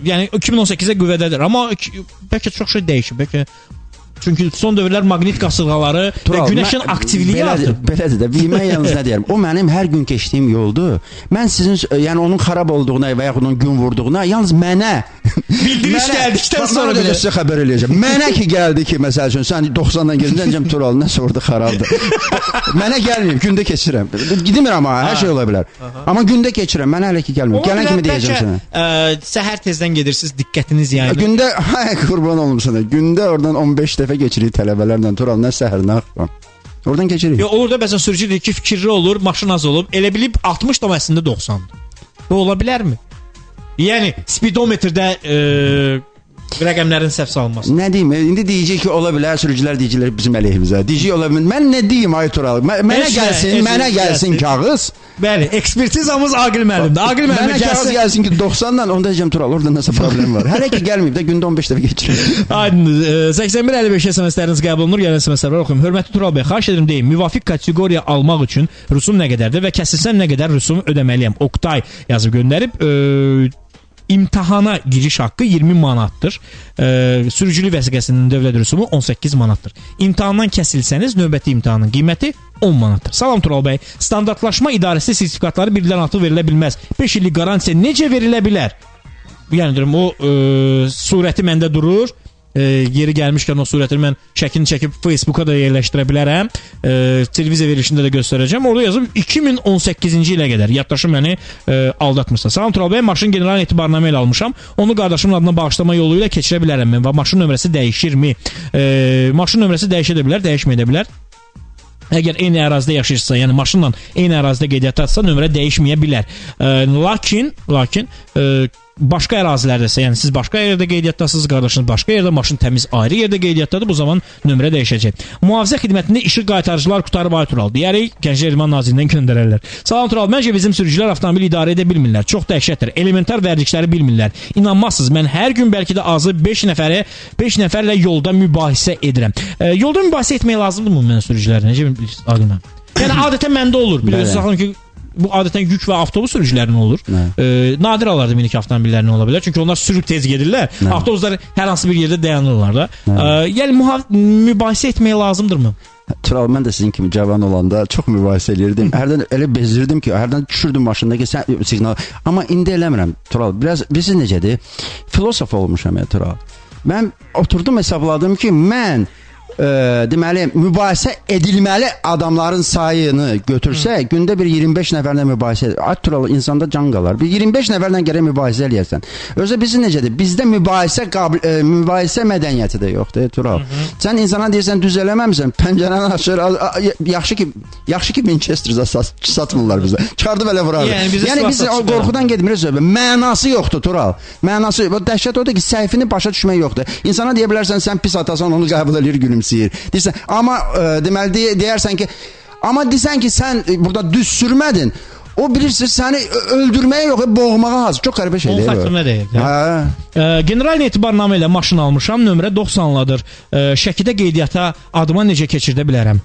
Yəni 2018-də qüvvədədir. Amma bəlkə çox şey dəyişib. Bəlkə çünki son dövrlər maqnit qasırğaları və günəşin aktivliyi artıb. Belədir də. Mən yalnız nə deyirəm? O mənim hər gün keçdiyim yoldur. Mən sizin, yəni onun xarab olduğuna və yaxud onun gün vurduğuna yalnız mənə bildiriş gəldikdən sonra belə sizə xəbər eləyəcəm. Mənə ki gəldi ki, məsəl üçün sən 90-dan gedəcəm Tural, nəsə orada xarabdır. Mənə gəlməyib, gündə keçirəm. Gidimir amma hər şey ola bilər. Amma gündə keçirəm. Mən hələ ki gəlməyib. Gələn kimi deyəcəm sənə. Səhər tezdən gedirsiniz, diqqətiniz yayılır. Gündə qurban olum sənə. Gündə oradan 15 dəfə keçirik tələbələrlə Tural, nə səhər, nə axşam. Oradan keçirik. Olur da bəzən sürücü deyir ki, fikirli olur, maşın az olub, elə bilib 60 da əslində 90-dır. Bu ola bilərmi? Yəni spidometrdə rəqəmlərin səhv salınması. Nə deyim? İndi deyəcək ki, ola bilər, sürücülər deyəcəklər bizim əleyhimizə. Deyəcək ola bilər. Mən nə deyim ay Tural? Mənə gəlsin kağız. Bəli, ekspertizamız Aqil müəllimdir. Aqil müəllim mənə kağız gəlsin ki 90-dan, onda deyəcəm Tural, orada nəsə problem var. Hələ ki gəlməyib də gündə 15 dəfə keçirir. Aydın. 81-55 SMS-ləriniz qəbul olunur. Gələn SMS-lər var, oxuyum. Hörmətli Tural bəy, xahiş edirəm deyin, müvafiq kateqoriya almaq üçün rüsum nə qədərdir və kəsilsəm nə qədər rüsum ödəməliyəm? Oktay yazıb göndərib. İmtahana giriş haqqı 20 manatdır. Sürücülük vəsiqəsinin dövlət rüsumu 18 manatdır. İmtahandan kəsilsəniz növbəti imtahanın qiyməti 10 manatdır. Salam Tural bəy. Standartlaşma idarəsi sertifikatları birdən artıq verilə bilməz. 5 illik qarantiya necə verilə bilər? Yəni deyirəm, o surəti məndə durur. yeri gəlmişkən o surətini mən şəklini çəkib Facebooka da yerləşdirə bilərəm. Televiziya verilişində də göstərəcəm. Orada yazıb 2018-ci ilə qədər. Yaddaşım məni aldatmırsa. Salam Tural bəy, maşın general etibarnamə ilə almışam. Onu qardaşımın adına bağışlama yolu ilə keçirə bilərəm və maşın nömrəsi dəyişirmi? Maşın nömrəsi dəyişə də bilər, dəyişməyə də bilər. Əgər eyni ərazidə yaşayırsa, yəni maşınla eyni ərazidə qeydiyyatdadırsa, nömrə dəyişməyə bilər. Lakin başqa ərazilərdəsə, yəni siz başqa yerdə qeydiyyatdasınız, qardaşınız başqa yerdə, maşın təmiz ayrı yerdə qeydiyyatdadır, bu zaman nömrə dəyişəcək. Mühafizə xidmətində işıq qaytarıcılar qutarıb ay Tural. Deyərik, Gənclər İdman Nazirliyindən göndərərlər. Salam Tural, məncə bizim sürücülər avtomobil idarə edə bilmirlər. Çox dəhşətdir. Elementar vərdişləri bilmirlər. İnanmazsınız, mən hər gün bəlkə də azı 5 nəfərlə yolda mübahisə edirəm. Yolda mübahisə etmək lazımdırmı mən sürücülərə? Necə bilirəm? Yəni adətən məndə olur. Bilirsiniz ki, bu adətən yük və avtobus sürücülərinin olur. Nadir hallarda minik avtomobillərinin ola bilər. Çünki onlar sürüb tez gedirlər. Avtobuslar hər hansı bir yerdə dayanırlar da. Yəni mübahisə etmək lazımdırmı? Tural, mən də sizin kimi cavan olanda çox mübahisə edirdim. Hərdən elə bezdirdim ki, hərdən düşürdüm maşındakı siqnal. Amma indi eləmirəm, Tural. Biraz bilirsiniz necədir? Filosof olmuşam ya, Tural. Mən oturdum, hesabladım ki, mən deməli, mübahisə edilməli adamların sayını götürsək, gündə bir 25 nəfərlə mübahisə edir. Tural, insanda can qalar. Bir 25 nəfərlə gərək mübahisə eləyərsən. Özü bizim necədir? Bizdə mübahisə mədəniyyəti də yoxdur, Tural. Sən insana deyirsən, düz eləməmsən, pəncərəni açır, yaxşı ki Winchester'da satmırlar bizə. Çardı belə vurarlar. Yəni biz qorxudan getmirik söhbət. Mənası yoxdur, Tural. Mənası, dəhşət odur ki, səhvini başa düşmək yoxdur. İnsana deyə bilərsən, sən pis atasan, onu qəbul edir, gülümsəyir. Deyirsən, amma deməli deyərsən ki, amma desən ki, sən burada düz sürmədin, o bilirsiniz səni öldürməyə yox, boğmağa hazır. Çox qəribə şeydir. Onun haqqında deyir. General etibarnamə ilə maşın almışam, nömrə 90-ladır. Şəkidə qeydiyyata adıma necə keçirdə bilərəm?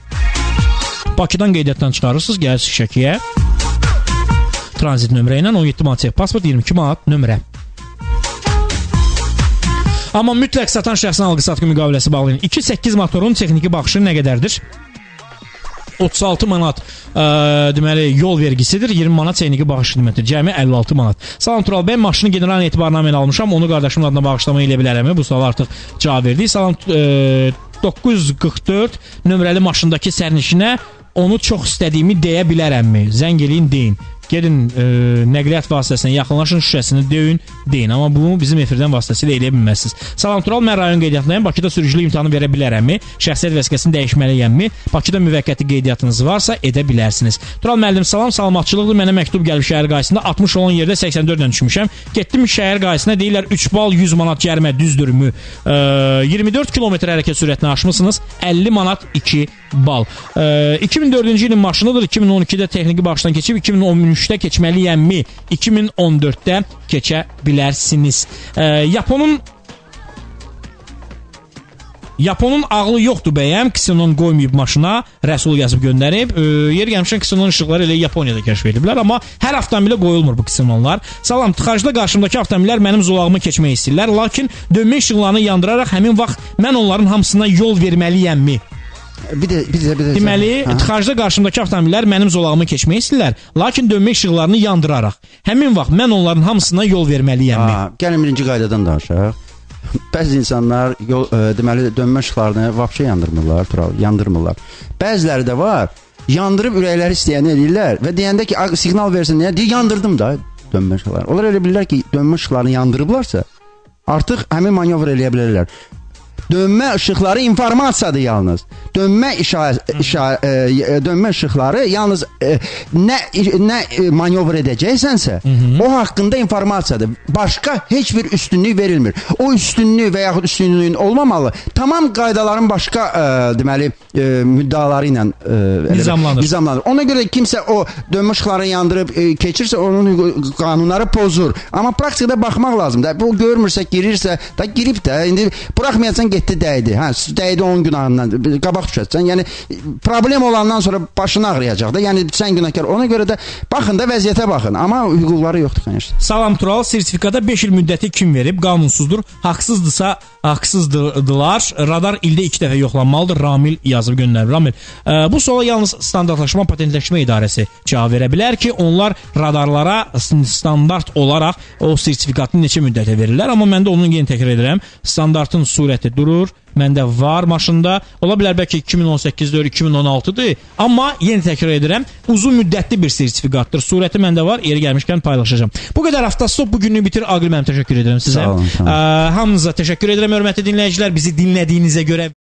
Bakıdan qeydiyyatdan çıxarırsınız, gəlirsiniz Şəkiyə. Tranzit nömrə ilə 17 manat pasport, 22 manat nömrə. Amma mütləq satan şəxsin alqı-satqı müqaviləsi bağlayın. 2.8 motorun texniki baxışı nə qədərdir? 36 manat deməli yol vergisidir, 20 manat texniki baxış xidmətidir. Cəmi 56 manat. Salam Tural bəy, maşını general etibarnamə ilə almışam. Onu qardaşımın adına bağışlama elə bilərəmi? Bu suala artıq cavab verdik. Salam 944 nömrəli maşındakı sərnişinə onu çox istədiyimi deyə bilərəmmi? Zəng eləyin, deyin. Gedin nəqliyyat vasitəsinə yaxınlaşın, şüşəsini deyin. Amma bunu bizim efirdən vasitəsilə eləyə bilməzsiniz. Salam Tural, mən rayon qeydiyyatındayım. Bakıda sürücülük imtahanı verə bilərəmmi? Şəxsiyyət vəsiqəsini dəyişməliyəmmi? Bakıda müvəqqəti qeydiyyatınız varsa edə bilərsiniz. Tural müəllim, salam, salamatçılıqdır. Mənə məktub gəlib şəhər qayısında 60 olan yerdə 84-dən düşmüşəm. Getdim şəhər qayısına, deyirlər 3 bal 100 manat cərimə, düzdürmü? 24 kilometr hərəkət sürətini aşmısınız, 50 manat 2 bal. 2004-cü ilin maşınıdır. 2012-də texniki baxışdan keçib 2013-də keçməliyəmmi? 2014-də keçə bilərsiniz. Yaponun ağlı yoxdur bəyəm, Xenon qoymayıb maşına, Rəsul yazıb göndərib. Yeri gəlmişən Xenon işıqları elə Yaponiyada kəşf ediblər, amma hər avtomobilə qoyulmur bu Xenonlar. Salam, tıxacda qarşımdakı avtomobillər mənim zolağımı keçmək istəyirlər, lakin dönmə işıqlarını yandıraraq həmin vaxt mən onların hamısına yol verməliyəmmi? Deməli, tıxacda qarşımdakı avtomobillər mənim zolağımı keçmək istəyirlər, lakin dönmə işıqlarını yandıraraq həmin vaxt mən onların hamısına yol verməliyəmmi? Gəlin birinci qaydadan danışaq. Bəzi insanlar deməli dönmə işıqlarını vapşə yandırmırlar, Tural, yandırmırlar. Bəziləri də var, yandırıb ürəkləri istəyəni eləyirlər və deyəndə ki, siqnal versin, deyir, yandırdım da dönmə işıqlarını. Onlar elə bilirlər ki, dönmə işıqlarını yandırıblarsa, artıq həmin manevr eləyə bilərlər. Dönmə işıqları informasiyadır yalnız. Dönmə işıqları yalnız nə manevr edəcəksənsə, o haqqında informasiyadır. Başqa heç bir üstünlük verilmir. O üstünlük və yaxud üstünlüyün olmamalı. Tamam qaydaların başqa deməli müddaları ilə nizamlanır. Ona görə kimsə o dönmə işıqlarını yandırıb keçirsə, onun qanunları pozur. Amma praktikada baxmaq lazımdır. Bu görmürsə, girirsə, da girib də indi buraxmayacaqsan getdi dəydi. Dəydi 10 günahından. Qabaq vaxt düşəcəksən. Yəni problem olandan sonra başın ağrıyacaq da. Yəni sən günahkar. Ona görə də baxın da vəziyyətə baxın, amma hüquqları yoxdur конечно. Salam Tural, sertifikata 5 il müddəti kim verib? Qanunsuzdur. Haqsızdırsa haqsızdırlar. Radar ildə 2 dəfə yoxlanmalıdır. Ramil yazıb göndərib. Ramil, bu suala yalnız standartlaşma, patentləşmə idarəsi cavab verə bilər ki, onlar radarlara standart olaraq o sertifikatını neçə müddətə verirlər. Amma mən də onu yenə təkrar edirəm. Standartın surəti durur. Məndə var maşında. Ola bilər bəlkə 2018-dir, 2016-dır. Amma yenə təkrar edirəm, uzun müddətli bir sertifikatdır. Surəti məndə var. Yeri gəlmişkən paylaşacağam. Bu qədər Avtostop bu günlük bitir. Aqil mənim təşəkkür edirəm sizə. Sağ olun. Hamınıza təşəkkür edirəm hörmətli dinləyicilər. Bizi dinlədiyinizə görə